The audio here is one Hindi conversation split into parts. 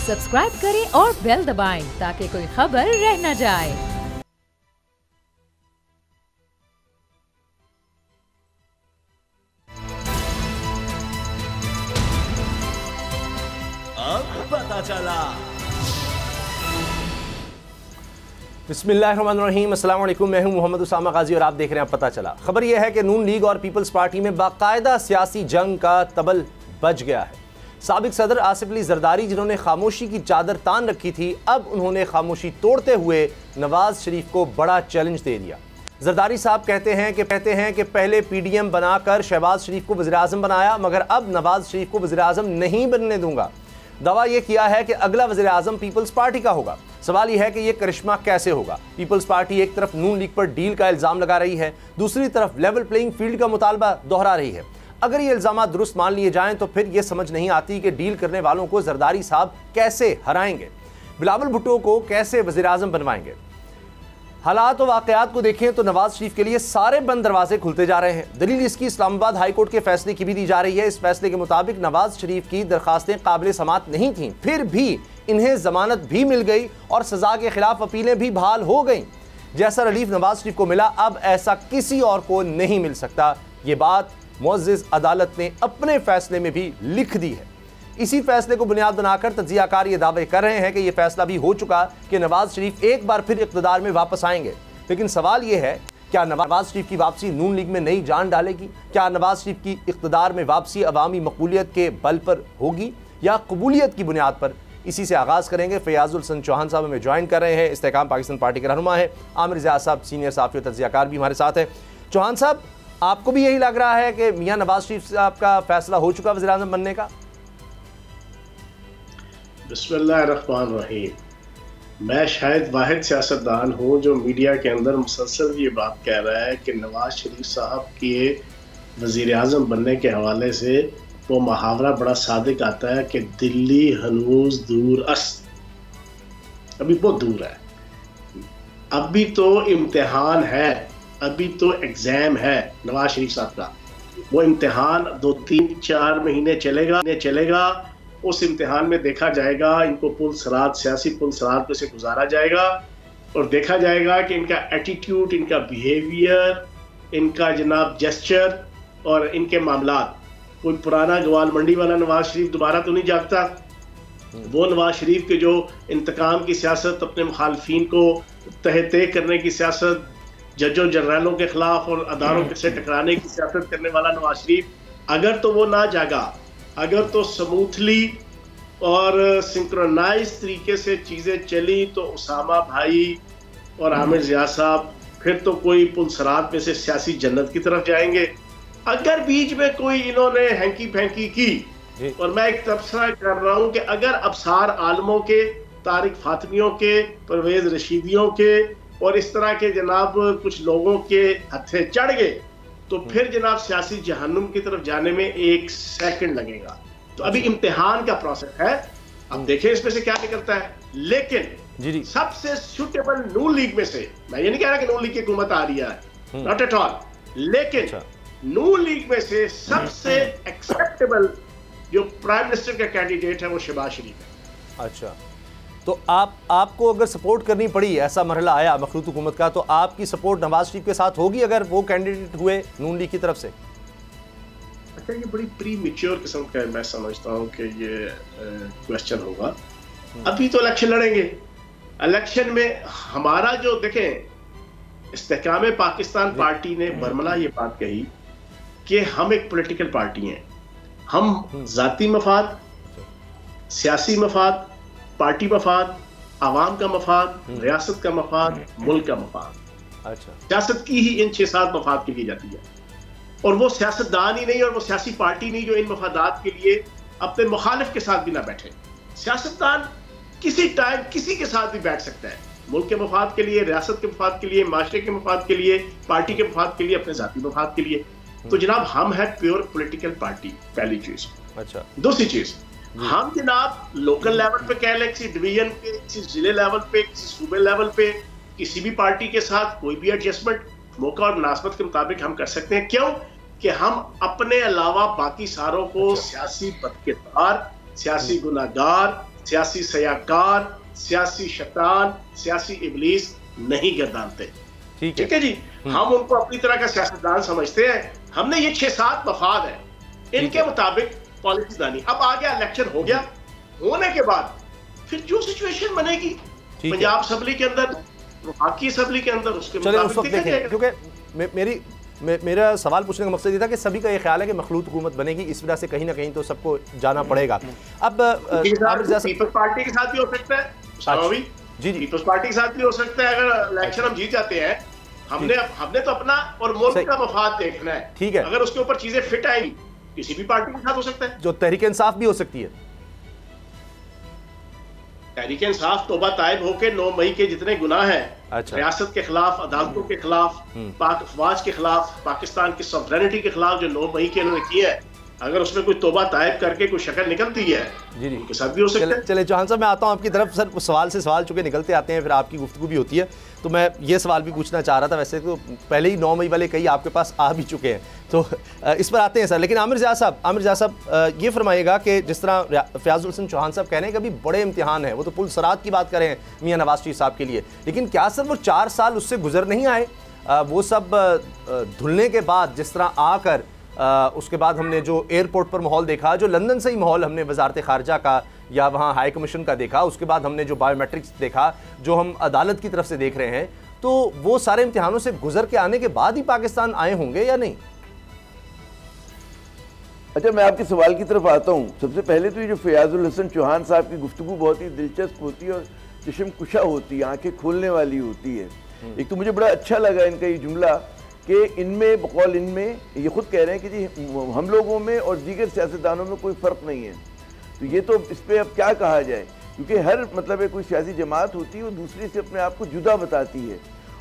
सब्सक्राइब करें और बेल दबाएं ताकि कोई खबर रह न जाए। अब पता चला। बिस्मिल्लाहिर्रहमानिर्रहीम, अस्सलाम वालेकुम। मैं हूं मोहम्मद उसामा गाजी और आप देख रहे हैं पता चला। खबर यह है कि नून लीग और पीपल्स पार्टी में बाकायदा सियासी जंग का तबल बज गया है। साबिक सदर आसिफ अली जरदारी, जिन्होंने खामोशी की चादर तान रखी थी, अब उन्होंने खामोशी तोड़ते हुए नवाज शरीफ को बड़ा चैलेंज दे दिया। जरदारी साहब कहते हैं कि पहले PDM बनाकर शहबाज शरीफ को वज़ीर आज़म बनाया, मगर अब नवाज शरीफ को वज़ीर आज़म नहीं बनने दूंगा। दावा यह किया है कि अगला वज़ीर आज़म पीपल्स पार्टी का होगा। सवाल यह है कि यह करिश्मा कैसे होगा। पीपल्स पार्टी एक तरफ नून लीग पर डील का इल्ज़ाम लगा रही है, दूसरी तरफ लेवल प्लेइंग फील्ड का मुतालबा दोहरा रही है। अगर ये इल्ज़ाम दुरुस्त मान लिए जाएं तो फिर यह समझ नहीं आती कि डील करने वालों को जरदारी साहब कैसे हराएंगे, बिलावल भुट्टो को कैसे वज़ीर आज़म बनवाएंगे। हालात और वाक़यात को देखें तो नवाज शरीफ के लिए सारे बंद दरवाजे खुलते जा रहे हैं। दलील इसकी इस्लामाबाद हाई कोर्ट के फैसले की भी दी जा रही है। इस फैसले के मुताबिक नवाज शरीफ की दरखास्तें काबिल समाअत नहीं थीं, फिर भी इन्हें जमानत भी मिल गई और सजा के खिलाफ अपीलें भी बहाल हो गईं। जैसा रिलीफ नवाज शरीफ को मिला, अब ऐसा किसी और को नहीं मिल सकता। ये बात मुअज़्ज़िज़ अदालत ने अपने फैसले में भी लिख दी है। इसी फैसले को बुनियाद बनाकर तज्ज़ियाकार ये दावे कर रहे हैं कि यह फैसला भी हो चुका कि नवाज शरीफ एक बार फिर इक़्तिदार में वापस आएंगे। लेकिन सवाल यह है, क्या नवाज शरीफ की वापसी नून लीग में नई जान डालेगी? क्या नवाज शरीफ की इक़्तिदार में वापसी अवामी मकबूलियत के बल पर होगी या कबूलियत की बुनियाद पर? इसी से आगाज़ करेंगे। फयाजुल हसन चौहान साहब हमें ज्वाइन कर रहे हैं, इस्तेहकाम पाकिस्तान पार्टी के रहनुमा है। आमिर ज़िया साहब सीनियर सहाफ़ी और तज्ज़ियाकार भी हमारे साथ हैं। चौहान साहब, आपको भी यही लग रहा है कि मियाँ नवाज शरीफ साहब का फैसला हो चुका वज़ीर आज़म बनने का? बिस्मिल्लाहिर्रहमानिर्रहीम। मैं शायद वाहिद सियासतदान हूँ जो मीडिया के अंदर मुसलसल ये बात कह रहा है कि नवाज शरीफ साहब के वज़ीर आज़म बनने के हवाले से वो मुहावरा बड़ा सादिक आता है कि दिल्ली हनूज दूर अस्त, अभी बहुत दूर है, अभी तो इम्तिहान है, अभी तो एग्ज़ाम है नवाज शरीफ साहब का। वो इम्तिहान 2-3-4 महीने चलेगा। उस इम्तिहान में देखा जाएगा, इनको पुलसरात, सियासी पुलसरात पे से गुजारा जाएगा और देखा जाएगा कि इनका एटीट्यूड, इनका बिहेवियर, इनका जनाब जेस्चर और इनके मामलात। कोई पुराना ग्वाल मंडी वाला नवाज शरीफ दोबारा तो नहीं जागता। वो नवाज शरीफ के जो इंतकाम की सियासत, अपने मुखालफीन को तह करने की सियासत, जजों जनरलों के खिलाफ और अदारों से टकराने की सियासत करने वाला नवाज शरीफ, अगर तो वो ना जागा, अगर तो स्मूथली और सिंक्रोनाइज तरीके से चीज़ें चली तो उसामा भाई और आमिर ज़िया साहब फिर तो कोई पुलसरात में से सियासी जन्नत की तरफ जाएंगे। अगर बीच में कोई इन्होंने हैंकी फैंकी की, और मैं एक तबसरा कर रहा हूँ कि अगर अबसार आलमों के, तारिक फातमियों के, परवेज रशीदियों के और इस तरह के जनाब कुछ लोगों के हत्थे चढ़ गए तो फिर जनाब सियासी जहन्नुम की तरफ जाने में 1 सेकंड लगेगा। तो अभी इम्तिहान का प्रोसेस है, अब देखें इसमें से क्या निकलता है। लेकिन सबसे सूटेबल नून लीग में से, मैं ये नहीं कह रहा कि नून लीग की हुकूमत आ रही है, नॉट एट ऑल, लेकिन नून लीग में से सबसे एक्सेप्टेबल जो प्राइम मिनिस्टर का कैंडिडेट है वो शहबाज शरीफ है। अच्छा, तो आपको अगर सपोर्ट करनी पड़ी, ऐसा मरहला आया मखलूत हुकूमत का, तो आपकी सपोर्ट नवाज शरीफ के साथ होगी अगर वो कैंडिडेट हुए नून लीग की तरफ से? अच्छा, ये बड़ी प्री मैच्योर किस्म का मैं समझता हूँ कि ये क्वेश्चन होगा। अभी तो इलेक्शन लड़ेंगे, इलेक्शन में हमारा जो देखें, इस्तेहकाम पाकिस्तान पार्टी ने बरमला ये बात कही कि हम एक पॉलिटिकल पार्टी हैं, हम जाती मफाद, सियासी मफाद, पार्टी मफाद, आवाम का मफाद, रियासत का मफाद, मुल्क का मफाद, अच्छा, सियासत की ही इन 6-7 मफाद के लिए जाती है। और वो सियासतदान ही नहीं और वो सियासी पार्टी नहीं जो इन मफादात के लिए अपने मुखालिफ के साथ भी ना बैठे। सियासतदान किसी टाइम किसी के साथ भी बैठ सकता है, मुल्क के मफाद के लिए, रियासत के मफाद के लिए, माशरे के मफाद के लिए, पार्टी के मफाद के लिए, अपने जाती मफाद के लिए। तो जनाब हम है प्योर पॉलिटिकल पार्टी, पहली चीज। अच्छा, दूसरी चीज, हम जनाब लोकल लेवल पे कह लें, किसी डिवीजन पे, किसी जिले लेवल पे, किसी सूबे लेवल पे, किसी भी पार्टी के साथ कोई भी एडजस्टमेंट मौका और मुनासबत के मुताबिक हम कर सकते हैं। क्यों कि हम अपने अलावा बाकी सारों को सियासी बदकिरदार, सियासी गुनाहगार, सियासी सयाकार, सियासी शैतान, सियासी इबलीस नहीं गर्दानते। ठीक है जी, हम उनको अपनी तरह का सियासतदान समझते हैं। हमने ये 6-7 मफाद है, इनके मुताबिक पॉलिसी दानी। अब आ गया इलेक्शन, हो गया, होने के बाद फिर जो सिचुएशन बनेगी पंजाब असेंबली के अंदर, वफाकी असेंबली के अंदर, उसके मुताबिक देखें। क्योंकि मेरा सवाल पूछने का मकसद ये था कि सभी का ये ख्याल है कि मखलूत हुकूमत बनेगी, इस वजह से कहीं ना कहीं तो सबको जाना पड़ेगा। अब पीपल्स पार्टी के साथ भी हो सकता है, जी पीपल्स पार्टी के साथ भी हो सकता है। अगर इलेक्शन हम जीत जाते हैं, हमने तो अपना और मुल्क का मफाद देखना है। ठीक है, अगर उसके ऊपर चीजें फिट आएंगी, किसी भी पार्टी के साथ हो सकता है। जो तहरीक इंसाफ भी हो सकती है, तहरीक इंसाफ तौबा ताइब होकर 9 मई के जितने गुनाह हैं, रियासत के खिलाफ, अदालतों के खिलाफ, पाक अफवाज के खिलाफ, पाकिस्तान की सॉवरेनिटी के खिलाफ जो 9 मई के उन्होंने किया है, अगर उसमें कोई तौबा ताइब करके कोई शक्ल निकलती है, जी उनके साथ भी हो सकता है। चले चौहान साहब, मैं आता हूँ आपकी तरफ। सर, सवाल से सवाल चुके निकलते आते हैं, फिर आपकी गुफ्तगू भी होती है, तो मैं ये सवाल भी पूछना चाह रहा था। वैसे तो पहले ही 9 मई वाले कई आपके पास आ भी चुके हैं, तो इस पर आते हैं सर। लेकिन आमिर ज़िया साहब ये फरमाइएगा कि जिस तरह फयाजुल हसन चौहान साहब कह रहे हैं कि अभी बड़े इम्तिहान है, वो तो पुल सरात की बात करें मियाँ नवाज शरीफ साहब के लिए, लेकिन क्या सर वो 4 साल उससे गुजर नहीं आए? वो सब धुलने के बाद जिस तरह आकर उसके बाद हमने जो एयरपोर्ट पर माहौल देखा, जो लंदन से ही माहौल हमने वजारत ख़ारजा का या वहाँ हाई कमीशन का देखा, उसके बाद हमने जो बायोमेट्रिक्स देखा, जो हम अदालत की तरफ से देख रहे हैं, तो वो सारे इम्तिहानों से गुजर के आने के बाद ही पाकिस्तान आए होंगे या नहीं? अच्छा, मैं आपके सवाल की तरफ आता हूँ। सबसे पहले तो ये जो फयाजुल हसन चौहान साहब की गुफ्तगू बहुत ही दिलचस्प होती है और चश्म कुशा होती है, आंखें खोलने वाली होती है। एक तो मुझे बड़ा अच्छा लगा इनका ये जुमला कि इनमें बकौल इनमें ये खुद कह रहे हैं कि जी हम लोगों में और दीगर सियासतदानों में कोई फ़र्क नहीं है। तो ये तो इस पर अब क्या कहा जाए, क्योंकि हर मतलब कोई सियासी जमात होती है वो दूसरे से अपने आप को जुदा बताती है,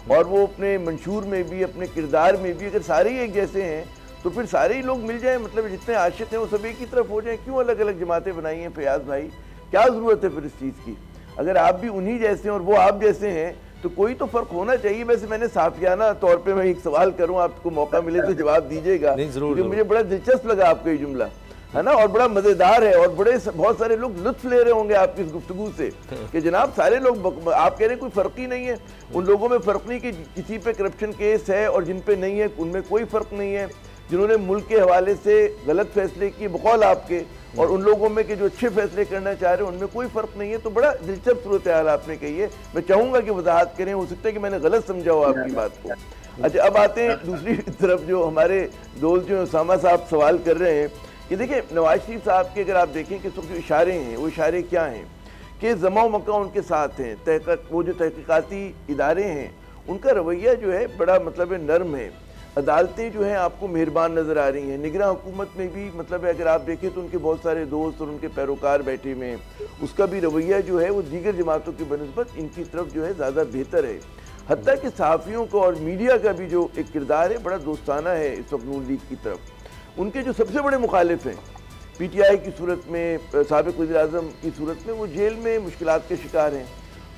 और वो अपने मंशूर में भी, अपने किरदार में भी अगर सारे ही एक जैसे हैं तो फिर सारे ही लोग मिल जाएं, मतलब जितने आशिक हैं वो सब एक ही तरफ हो जाएं। क्यों अलग अलग जमातें बनाई हैं फयाज भाई? क्या ज़रूरत है फिर इस चीज़ की? अगर आप भी उन्हीं जैसे हैं और वो आप जैसे हैं तो कोई तो फ़र्क होना चाहिए। वैसे मैंने साफियाना तौर पे मैं एक सवाल करूं, आपको मौका मिले तो जवाब दीजिएगा, क्योंकि मुझे बड़ा दिलचस्प लगा आपका ये जुमला, है ना, और बड़ा मज़ेदार है, और बहुत सारे लोग लुत्फ ले रहे होंगे आपकी इस गुफ्तगू से कि जनाब सारे लोग, आप कह रहे हैं कोई फ़र्क ही नहीं है। उन लोगों में फ़र्क नहीं कि किसी पे करप्शन केस है और जिन पे नहीं है, उनमें कोई फ़र्क नहीं है। जिन्होंने मुल्क के हवाले से गलत फैसले किए बकौल आपके, और उन लोगों में कि जो अच्छे फैसले करना चाह रहे हैं, उनमें कोई फ़र्क नहीं है। तो बड़ा दिलचस्प सूरत हाल आपने कही है, मैं चाहूँगा कि वजाहत करें, हो सकता है कि मैंने गलत समझा हो आपकी बात को। अच्छा, अब आते हैं दूसरी तरफ, जो हमारे दोस्त जो उसामा साहब सवाल कर रहे हैं कि देखिए नवाज शरीफ साहब के अगर आप देखें कि जो इशारे हैं, वो इशारे क्या हैं कि ज़मा मक्का उनके साथ हैं, वो जो तहकीकाती इदारे हैं उनका रवैया जो है बड़ा मतलब नरम है, अदालतें जो हैं आपको मेहरबान नज़र आ रही हैं, निगरान हुकूमत में भी मतलब अगर आप देखें तो उनके बहुत सारे दोस्त और उनके पैरोकार बैठे हुए हैं, उसका भी रवैया जो है वो दीगर जमातों की बनस्बत इनकी तरफ जो है ज़्यादा बेहतर है। हत्ता कि सहाफ़ियों को और मीडिया का भी जो एक किरदार है बड़ा दोस्ताना है इस वक्त नून लीग की तरफ। उनके जो सबसे बड़े मुखालिफ हैं PTI की सूरत में, साबिक़ वज़ीर-ए-आज़म की सूरत में, वो जेल में मुश्किलात के शिकार हैं।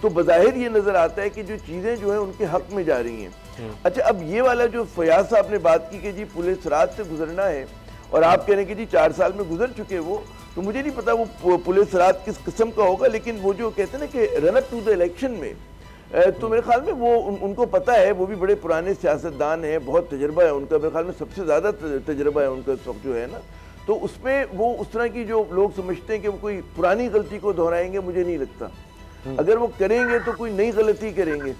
तो बज़ाहिर ये नज़र आता है कि जो चीज़ें जो हैं उनके हक़ में जा रही हैं। अच्छा, अब ये वाला जो फयाज साहब ने बात की कि जी पुलिस रात से गुजरना है, और आप कह रहे हैं कि जी 4 साल में गुजर चुके वो, तो मुझे नहीं पता वो पुलिस रात किस किस्म का होगा, लेकिन वो जो कहते हैं ना कि run up to the election में, तो मेरे ख्याल में वो उनको पता है, वो भी बड़े पुराने सियासतदान हैं, बहुत तजर्बा है उनका, मेरे ख्याल में सबसे ज़्यादा तजर्बा है उनका इस वक्त जो है ना, तो उसमें वो उस तरह की जो लोग समझते हैं कि वो कोई पुरानी गलती को दोहराएंगे, मुझे नहीं लगता। अगर वो करेंगे तो कोई नई गलती करेंगे,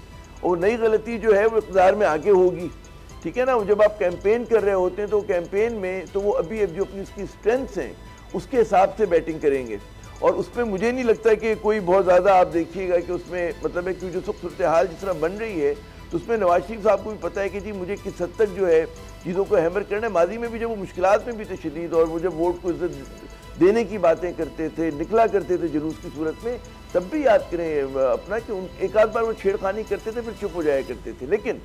और नई गलती जो है वो इक़्तिदार में आगे होगी, ठीक है ना। जब आप कैंपेन कर रहे होते हैं तो कैंपेन में तो वो अभी जो अपनी उसकी स्ट्रेंथ्स हैं उसके हिसाब से बैटिंग करेंगे, और उसमें मुझे नहीं लगता कि कोई बहुत ज़्यादा आप देखिएगा कि उसमें मतलब है कि जो सूरत हाल जिस तरह बन रही है, तो उसमें नवाज शरीफ साहब को भी पता है कि जी मुझे किस हद तक जो है चीज़ों को हैमर करना है। माजी में भी जब वो मुश्किलात में भी थे शदीद, और वो जब वोट को इज्जत देने की बातें करते थे, निकला करते थे जुलूस की सूरत में, तब भी याद करें अपना कि एक आध बार वो छेड़खानी करते थे फिर चुप हो जाया करते थे। लेकिन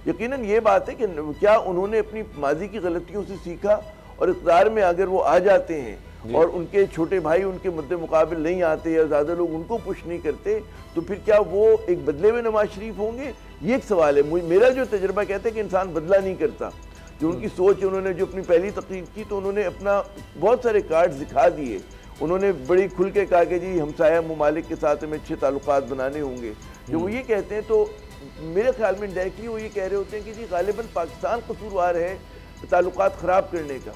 यकीनन ये बात है कि क्या उन्होंने अपनी माजी की गलतियों से सीखा, और इक़्तिदार में अगर वो आ जाते हैं और उनके छोटे भाई उनके मुद्दे मुकाबिल नहीं आते या ज़्यादा लोग उनको पुश नहीं करते, तो फिर क्या वो एक बदले में नवाज शरीफ होंगे? ये एक सवाल है। मेरा जो तजर्बा कहता है कि इंसान बदला नहीं करता। जो उनकी सोच, उन्होंने जो अपनी पहली तकरीर की तो उन्होंने अपना बहुत सारे कार्ड्स दिखा दिए, उन्होंने बड़ी खुल के कहा कि जी हमसाया ममालिक के साथ हमें अच्छे ताल्लुकात बनाने होंगे। जब वो ये कहते हैं तो मेरे ख्याल में डायरेक्टली वो ये कह रहे होते हैं कि जी गालिबन पाकिस्तान कसूरवार है ताल्लुकात ख़राब करने का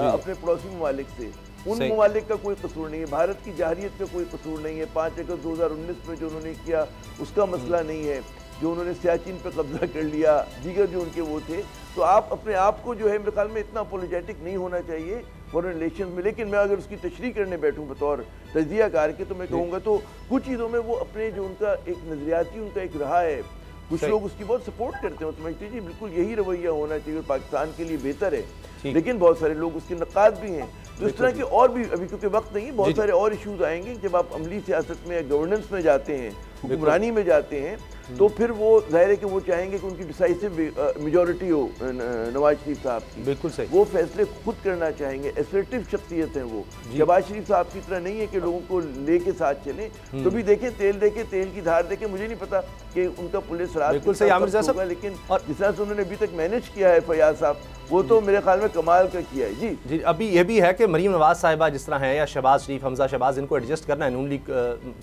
अपने पड़ोसी ममालिक से। उन ममालिक का कोई कसूर नहीं है, भारत की जाहिरियत का कोई कसूर नहीं है। 5 अगस्त 2019 में जो उन्होंने किया उसका मसला नहीं है, जो उन्होंने सियाचिन पे कब्जा कर लिया, दीगर जो उनके वो थे। तो आप अपने आप को जो है मेरे ख्याल में इतना अपोलोजेटिक नहीं होना चाहिए फॉरेन रिलेशन में। लेकिन मैं अगर उसकी तशरीह करने बैठूं बतौर तज्जियाकार के तो मैं कहूँगा तो कुछ चीज़ों में वो अपने जो उनका एक नज़रियाती उनका एक रहा है, कुछ लोग उसकी बहुत सपोर्ट करते हैं, समझते हैं जी बिल्कुल यही रवैया होना चाहिए और पाकिस्तान के लिए बेहतर है। लेकिन बहुत सारे लोग उसके नक़ाद भी हैं। तो इस तरह के और भी अभी क्योंकि वक्त नहीं, बहुत सारे और इश्यूज आएंगे जब आप अमली सियासत में गवर्नेंस में जाते हैं, हुक्मरानी में जाते हैं, तो फिर वो जाहिर है कि वो चाहेंगे कि उनकी डिसाइसिव मेजॉरिटी हो नवाज शरीफ साहब की। बिल्कुल सही। वो फैसले खुद करना चाहेंगे, असर्टिव शख्सियत है वो। नवाज शरीफ साहब की तरह नहीं है कि लोगों को लेके साथ चले। तो भी देखें तेल देके तेल की धार देके, मुझे नहीं पता कि उनका पुलिस राज बिल्कुल सही आमिर साहब, लेकिन जिस तरह से उन्होंने अभी तक मैनेज किया है फयाज साहब, वो तो मेरे ख्याल में कमाल का किया है। जी अभी ये भी है कि मरीम नवाज साहिबा जिस तरह हैं या शहबाज शरीफ, हमजा शहबाज, इनको एडजस्ट करना है नून लीग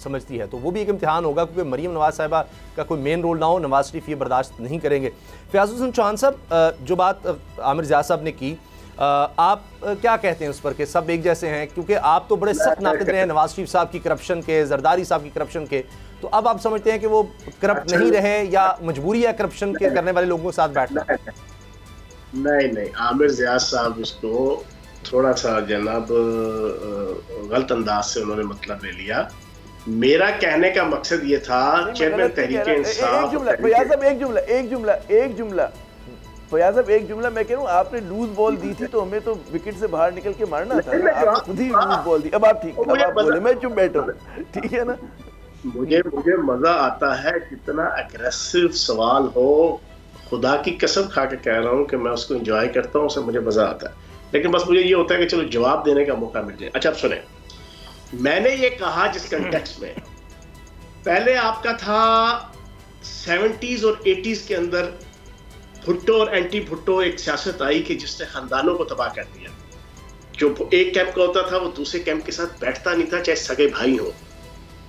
समझती है, तो वो भी एक इम्तिहान होगा क्योंकि मरीम नवाज साहिबा का कोई मेन रोल ना हो, नवाज शरीफ ये बर्दाश्त नहीं करेंगे। फयाज हुसैन चौहान साहब, जो बात आमिर ज़िया साहब ने की, आप क्या कहते हैं उस पर कि सब एक जैसे हैं? क्योंकि आप तो बड़े सख्त नाक़िद रहे हैं नवाज शरीफ साहब की करप्शन के, जरदारी साहब की करप्शन के, तो अब आप समझते हैं कि वो करप्ट नहीं रहे या मजबूरी है करप्शन के करने वाले लोगों के साथ बैठना? नहीं, आमिर ज़िया साहब इसको थोड़ा सा जनाब गलत अंदाज से उन्होंने मतलब ले लिया। मेरा कहने का मकसद ये था चेयरमैन तहरीक इंसाफ, फयाज साहब एक जुमला मैं कह रहा हूँ, आपने लूज बॉल दी थी तो हमें तो विकेट से बाहर निकल के मारना था, आप खुद ही लूज बॉल दी। अब आप ठीक, अब आप बोले, मैं चुप बैठा हूँ, ठीक है ना। मुझे मजा आता है कितना अग्रेसिव सवाल हो, खुदा की कसम खा के कह रहा हूँ कि मैं उसको एंजॉय करता हूँ, उससे मुझे मजा आता है। लेकिन बस मुझे ये होता है कि चलो जवाब देने का मौका मिल जाए। अच्छा, अब सुने, मैंने ये कहा जिस कंटेक्स्ट में पहले आपका था 70s और 80s के अंदर भुट्टो और एंटी भुट्टो एक सियासत आई कि जिसने खानदानों को तबाह कर दिया। जो एक कैंप का होता था वो दूसरे कैंप के साथ बैठता नहीं था, चाहे सगे भाई हो,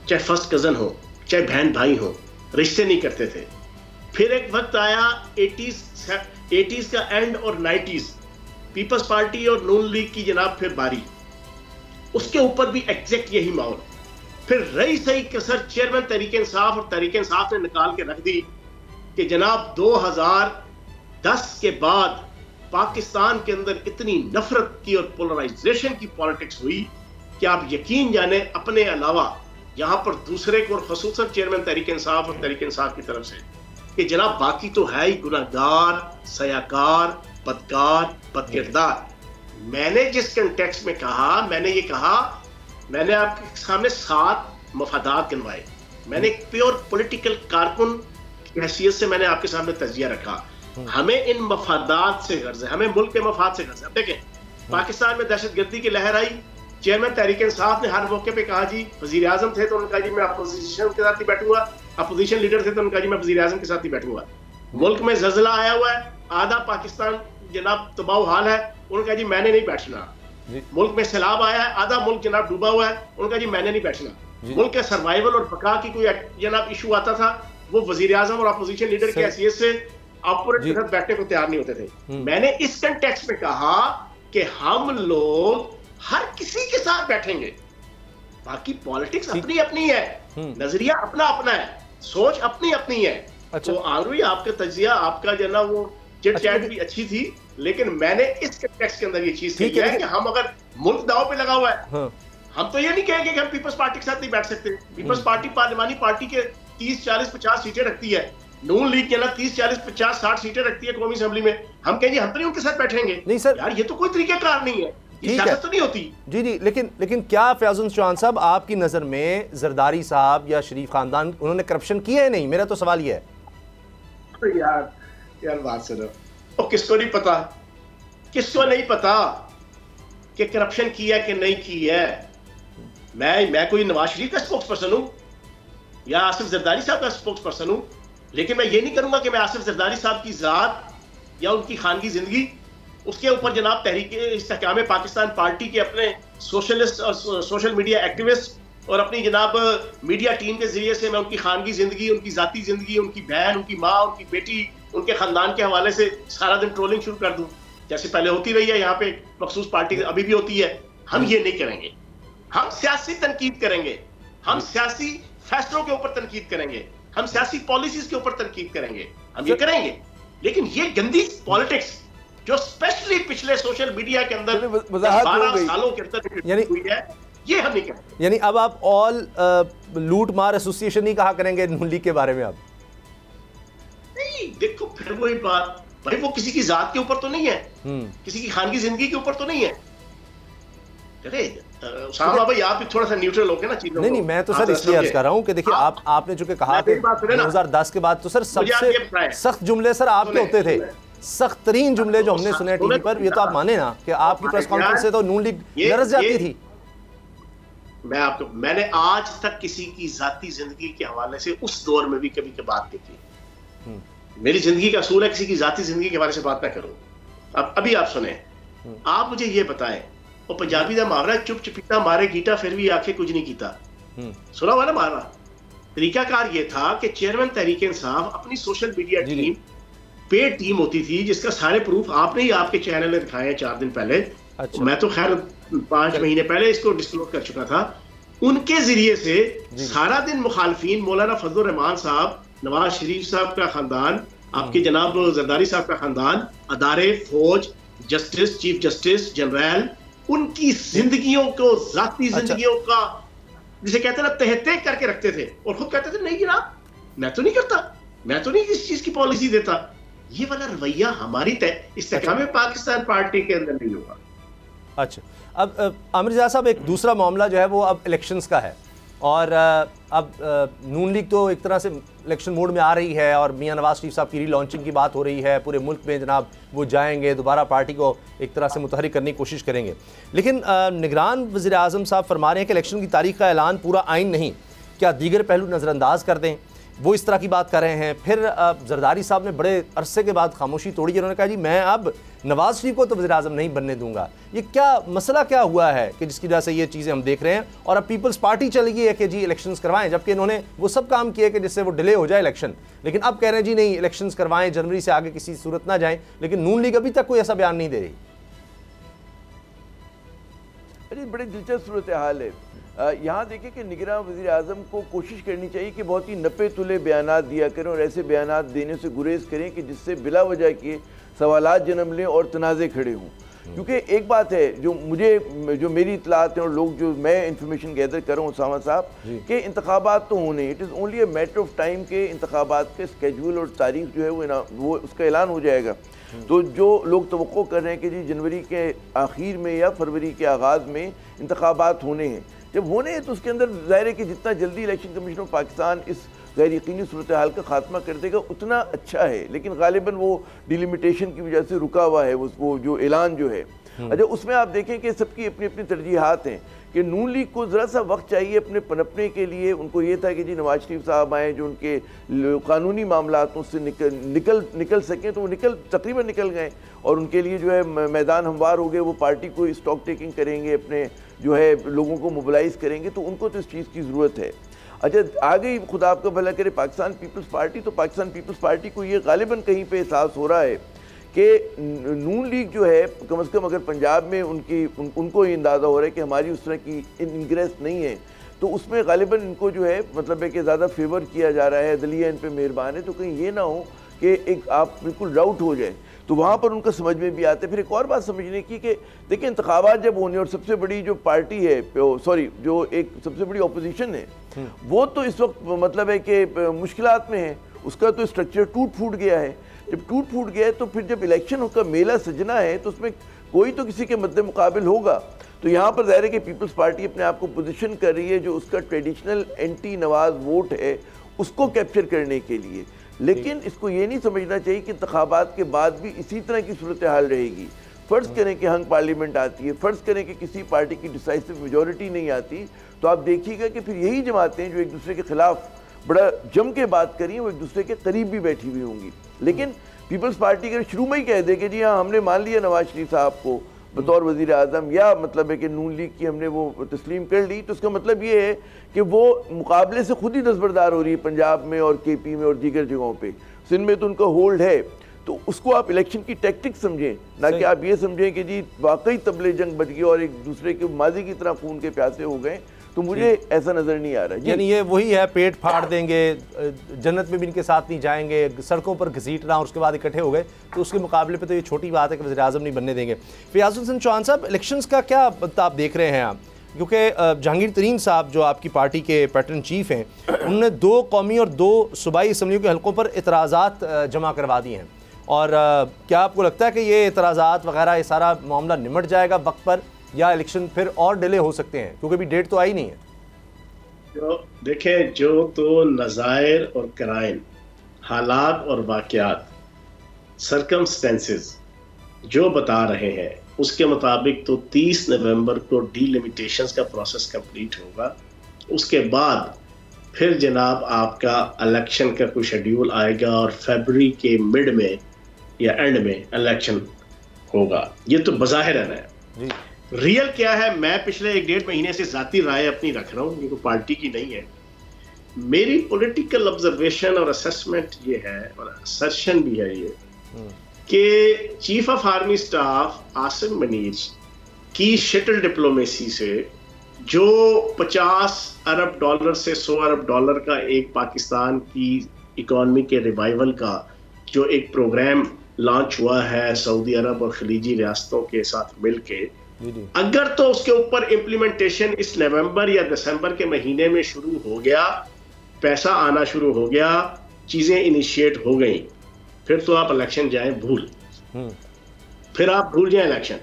चाहे फर्स्ट कजन हो, चाहे बहन भाई हो, रिश्ते नहीं करते थे। फिर एक वक्त आया 80s का एंड और 90s, पीपल्स पार्टी और नून लीग की जनाब फिर बारी, उसके ऊपर भी एग्जैक्ट यही माहौल। फिर रही सही कसर चेयरमैन तहरीक इंसाफ और तहरीक इंसाफ ने निकाल के रख दी कि जनाब 2010 के बाद पाकिस्तान के अंदर इतनी नफरत की और पोलराइजेशन की पॉलिटिक्स हुई कि आप यकीन जाने अपने अलावा यहां पर दूसरे को, और खसूसन चेयरमैन तहरीक इंसाफ और तहरीक इंसाफ की तरफ से, कि जनाब बाकी तो है ही गुनाहगार, सयाकार, बदकार, बदकिरदार। मैंने जिस कंटेक्स्ट में कहा, मैंने ये कहा, मैंने आपके सामने 7 मफादात गिनवाए। मैंने एक प्योर पॉलिटिकल कारकुन की हैसियत से मैंने आपके सामने तजिया रखा। हमें इन मफादात से गर्ज है, हमें मुल्क के मफाद से गर्ज है। अब देखें, पाकिस्तान में दहशतगर्दी की लहर आई, चेयरमैन तहरीक इंसाफ ने हर मौके पे कहा जी, वजीर आजम थे तो उन्होंने कहा जी मैं अपोजिशन के साथ ही बैठूंगा, अपोजिशन लीडर थे तो उन्होंने कहा जी मैं वजीर आजम के साथ ही बैठूंगा। मुल्क में जलजला आया हुआ है, आधा पाकिस्तान जनाब तबाह हाल है, उन्होंने कहा जी मैंने नहीं बैठना। मुल्क में सैलाब आया है, आधा मुल्क जनाब डूबा हुआ है, उन्होंने कहा जी मैंने नहीं बैठना। मुल्क के सर्वाइवल और बका की कोई जनाब इशू आता था, वो वजीर आजम और अपोजिशन लीडर की हैसियत से ऑपोनेंट के साथ बैठने को तैयार नहीं होते थे। मैंने इस कंटेक्स्ट में कहा कि हम लोग हर किसी के साथ बैठेंगे, बाकी पॉलिटिक्स अपनी अपनी है, नजरिया अपना अपना है, सोच अपनी अपनी है। अच्छा। तो आगरी आपका तजिया, आपका जो ना वो चिट चैट भी अच्छी थी, लेकिन मैंने इस कंटेक्स्ट के अंदर ये चीज कही है कि हम अगर मुल्क दाव पे लगा हुआ है, हम तो ये नहीं कहेंगे कि हम पीपल्स पार्टी के साथ नहीं बैठ सकते। पीपल्स पार्टी पार्लिमानी पार्टी के 30, 40, 50 सीटें रखती है, नून लीग के ना 30, 40, 50, 60 सीटें रखती है कौमी असेंबली में। हम कहेंगे हम तो नहीं उनके साथ बैठेंगे? नहीं सर, यार ये तो कोई तरीकाकार नहीं है, सियासत तो नहीं होती। जी, लेकिन क्या फयाज चौहान साहब, आपकी नजर में जरदारी साहब या शरीफ खानदान उन्होंने करप्शन किया है? नहीं, मेरा तो सवाल ये है। तो यार बात सुनो, तो किसको नहीं पता, किसको नहीं पता कि करप्शन किया कि नहीं की है? मैं कोई नवाज शरीफ का स्पोक्स पर्सन हूं या आसिफ जरदारी साहब का स्पोक्स पर्सन हूं, लेकिन मैं ये नहीं करूंगा कि मैं आसिफ जरदारी साहब की जात या उनकी खानगी जिंदगी उसके ऊपर जनाब तहरीक इस्तेहकाम पाकिस्तान पार्टी के अपने सोशलिस्ट और सोशल मीडिया एक्टिविस्ट और अपनी जनाब मीडिया टीम के जरिए से मैं उनकी खानगी जिंदगी, उनकी जाती जिंदगी, उनकी बहन, उनकी माँ, उनकी बेटी, उनके खानदान के हवाले से सारा दिन ट्रोलिंग शुरू कर दूं, जैसे पहले होती रही है यहाँ पे मखसूस पार्टी अभी भी होती है। हम ये नहीं करेंगे। हम सियासी तनकीद करेंगे, हम सियासी फैसलों के ऊपर तनकीद करेंगे, हम सियासी पॉलिसीज के ऊपर तनकीद करेंगे, हम ये करेंगे। लेकिन ये गंदी पॉलिटिक्स जो स्पेशली पिछले सोशल मीडिया के अंदर 12 सालों के अंदर हुई है, ये हम नहीं करेंगे। यानी अब आप ऑल लूट मार एसोसिएशन नहीं कहा करेंगे नून लीग के बारे में? आप नहीं, देखो फिर वही बात भाई, वो किसी की जात के ऊपर तो नहीं है, किसी की खानगी जिंदगी के ऊपर तो नहीं है। उसामा भाई आप भी थोड़ा सा न्यूट्रल हो गए ना चीजों। नहीं, मैं तो सर इसलिए अर्ज कर रहा हूं कि देखिए आपने जो कहा कि 2010 के बाद तो सर सबसे सख्त जुमले सर आपके होते थे, सख्त तरीन जुमले जो हमने सुने टीवी पर। ये तो आप माने ना कि आपकी प्रेस कॉन्फ्रेंस से तो नून लीग लरस जाती थी। मैंने आज तक किसी की जाती जिंदगी के हवाले से उस दौर में भी कभी की बात नहीं की। मेरी जिंदगी का असूल है किसी की जाती जिंदगी के बारे में बात ना करूं। अब अभी आप सुने, आप मुझे ये बताएं, वो पंजाबी का मुहावरा चुप चुपीता मारे गीटा फिर भी आंखें कुछ नहीं कीता, सुना हुआ ना मुहावरा? तरीकाकार ये था कि चेयरमैन तहरीक इंसाफ अपनी social media team paid team होती थी, जिसका सारे प्रूफ आपने ही आपके चैनल में दिखाए 4 दिन पहले। अच्छा। मैं तो खैर 5 महीने पहले इसको डिस्क्लोज कर चुका था। उनके जरिए से सारा दिन मुखालफीन मौलाना फजल रहमान साहब, नवाज शरीफ साहब का खानदान, आपके जनाब जरदारी साहब का खानदान, अदारे, फौज, जस्टिस, चीफ जस्टिस, जनरल, उनकी जिंदगियों को, जाती जिंदगियों का जिसे कहते हैं ना तहते करके रखते थे और खुद कहते थे नहीं जनाब मैं तो नहीं करता, मैं तो नहीं इस चीज की पॉलिसी देता। ये वाला रवैया हमारी इस्तेहकाम पाकिस्तान पार्टी के अंदर नहीं होगा। अच्छा, अब आमिर रज़ा साहब एक दूसरा मामला जो है वो अब इलेक्शंस का है और अब नून लीग तो एक तरह से इलेक्शन मोड में आ रही है और मियां नवाज शरीफ साहब की रीलॉन्चिंग की बात हो रही है, पूरे मुल्क में जनाब वो जाएंगे, दोबारा पार्टी को एक तरह से मुतहरिक करने की कोशिश करेंगे। लेकिन निगरान वज़ीर आज़म साहब फरमा रहे हैं कि इलेक्शन की तारीख का ऐलान पूरा आइन नहीं, क्या दीगर पहलू नज़रअंदाज कर दें, वो इस तरह की बात कर रहे हैं। फिर जरदारी साहब ने बड़े अरसे के बाद खामोशी तोड़ी, उन्होंने कहा जी मैं अब नवाज शरीफ को तो वज़ीर आज़म नहीं बनने दूंगा। ये क्या मसला क्या हुआ है कि जिसकी वजह से ये चीज़ें हम देख रहे हैं? और अब पीपल्स पार्टी चली गई है कि जी इलेक्शंस करवाएं, जबकि इन्होंने वो सब काम किए कि जिससे वो डिले हो जाए इलेक्शन, लेकिन अब कह रहे हैं जी नहीं इलेक्शंस करवाएं, जनवरी से आगे किसी सूरत ना जाएं। लेकिन नून लीग अभी तक कोई ऐसा बयान नहीं दे रही। अरे बड़ी दिलचस्प सूरत हाल है। यहाँ देखिए कि निगरान वज़ीर आज़म को कोशिश करनी चाहिए कि बहुत ही नपे तुले बयानात दिया करें और ऐसे बयानात देने से गुरेज करें कि जिससे बिला वजह के सवालात जन्म लें और तनाज़े खड़े हों। क्योंकि एक बात है जो मेरी इतलात हैं और लोग जो मैं इंफॉर्मेशन गैदर कर रहा हूँ उसामा साहब कि इंतखाबात तो होने, it is only a matter of time के इंतखाबात के स्केड्यूल और तारीख जो है वो उसका ऐलान हो जाएगा। तो जो लोग तवक्को कर रहे हैं कि जी जनवरी के आखिर में या फरवरी के आगाज़ में इंतखाबात होने हैं, जब होने हैं तो उसके अंदर ज़ाहिर है कि जितना जल्दी इलेक्शन कमीशन ऑफ पाकिस्तान इस गैर यकीनी सूरत हाल का खात्मा कर देगा उतना अच्छा है। लेकिन गालिबन वो डिलिमिटेशन की वजह से रुका हुआ है वो जो ऐलान जो है। अच्छा, उसमें आप देखें कि सबकी अपनी अपनी तरजीहात हैं कि नून लीग को ज़रा सा वक्त चाहिए अपने पनपने के लिए। उनको ये था कि जी नवाज शरीफ साहब आएँ जो उनके कानूनी मामलातों से निकल सकें, तो वो तकरीबन निकल गए और उनके लिए जो है मैदान हमवार हो गए। वो पार्टी को स्टॉक टेकिंग करेंगे, अपने जो है लोगों को मोबिलाइज़ करेंगे, तो उनको तो इस चीज़ की ज़रूरत है। अच्छा, आ गई खुदा आपका भला करे पाकिस्तान पीपल्स पार्टी, तो पाकिस्तान पीपल्स पार्टी को ये गालिबन कहीं पे एहसास हो रहा है कि नून लीग जो है कम से कम अगर पंजाब में उनको ये अंदाज़ा हो रहा है कि हमारी उस तरह की इंग्रेस नहीं है, तो उसमें गालिबन इनको जो है मतलब है कि ज़्यादा फेवर किया जा रहा है, अदलिया इन पर मेहरबान है, तो कहीं ये ना हो कि एक आप बिल्कुल डाउट हो जाए, तो वहाँ पर उनका समझ में भी आते। फिर एक और बात समझने की कि देखिए इंतखाबात जब होने और सबसे बड़ी जो पार्टी है जो एक सबसे बड़ी अपोजिशन है वो तो इस वक्त मतलब है कि मुश्किलात में है, उसका तो स्ट्रक्चर टूट फूट गया है। जब टूट फूट गया है तो फिर जब इलेक्शन का मेला सजना है तो उसमें कोई तो किसी के मद्दे मुकाबिल होगा। तो यहाँ पर ज़ाहिर है कि पीपल्स पार्टी अपने आप को पोजीशन कर रही है जो उसका ट्रेडिशनल एंटी नवाज वोट है उसको कैप्चर करने के लिए। लेकिन इसको ये नहीं समझना चाहिए कि इंतखाबात के बाद भी इसी तरह की सूरत हाल रहेगी। फ़र्ज़ करें कि हंग पार्लियामेंट आती है, फ़र्ज़ करें कि किसी पार्टी की डिसाइसिव मेजॉरिटी नहीं आती, तो आप देखिएगा कि फिर यही जमातें जो एक दूसरे के ख़िलाफ़ बड़ा जम के बात करी वो एक दूसरे के करीब भी बैठी हुई होंगी। लेकिन पीपल्स पार्टी अगर शुरू में ही कह दे कि जी हाँ हमने मान लिया नवाज शरीफ साहब को बतौर वजीर आज़म, या मतलब है कि नून लीग की हमने वो तस्लीम कर ली, तो उसका मतलब ये है कि वो मुकाबले से खुद ही दस्तबरदार हो रही है पंजाब में और केपी में और दीगर जगहों पे। सिंध में तो उनका होल्ड है, तो उसको आप इलेक्शन की टैक्टिक समझें, ना कि आप ये समझें कि जी वाकई तबले जंग बच गई और एक दूसरे के माजी की तरह खून के प्यासे हो गए। तो मुझे ऐसा नज़र नहीं आ रहा है। यानी ये वही है, पेट फाड़ देंगे, जन्नत में भी इनके साथ नहीं जाएंगे, सड़कों पर घसीटना और उसके बाद इकट्ठे हो गए, तो उसके मुकाबले पे तो ये छोटी बात है कि वज़ीर आज़म नहीं बनने देंगे। फयाज़ हुसैन चौहान साहब, इलेक्शंस का क्या आप देख रहे हैं आप? क्योंकि जहांगीर तरीन साहब जो आपकी पार्टी के पैटर्न चीफ हैं, उन्होंने 2 कौमी और 2 सूबाई असम्बलियों के हलकों पर एतराज़ात जमा करवा दिए हैं, और क्या आपको लगता है कि ये एतराज़ात वगैरह ये सारा मामला निमट जाएगा वक्त पर, या इलेक्शन फिर और डिले हो सकते हैं, क्योंकि अभी डेट तो आई नहीं है? जो देखें, जो तो नज़ायर और कराइन, हालात और वाक़यात, सर्कमस्टेंसेस जो बता रहे हैं उसके मुताबिक तो 30 नवंबर को डीलिमिटेशंस का प्रोसेस कंप्लीट होगा। उसके बाद फिर जनाब आपका इलेक्शन का कोई शेड्यूल आएगा और फरवरी के मिड में या एंड में इलेक्शन होगा। ये तो बज़ाहिर है। रियल क्या है, मैं पिछले 1-1.5 महीने से जाती राय अपनी रख रहा हूँ, ये कोई पार्टी की नहीं है। मेरी पॉलिटिकल ऑब्जर्वेशन और असेसमेंट ये है, और असर्शन भी है ये, कि chief of army staff Asim Munir की शटल डिप्लोमेसी से जो $50 अरब से $100 अरब का एक पाकिस्तान की इकोनॉमी के रिवाइवल का जो एक प्रोग्राम लॉन्च हुआ है सऊदी अरब और खलीजी रियासतों के साथ मिलके, अगर तो उसके ऊपर इम्प्लीमेंटेशन इस नवंबर या दिसंबर के महीने में शुरू हो गया, पैसा आना शुरू हो गया, चीजें इनिशिएट हो गई, फिर तो आप इलेक्शन जाएं भूल, फिर आप भूल जाएं इलेक्शन।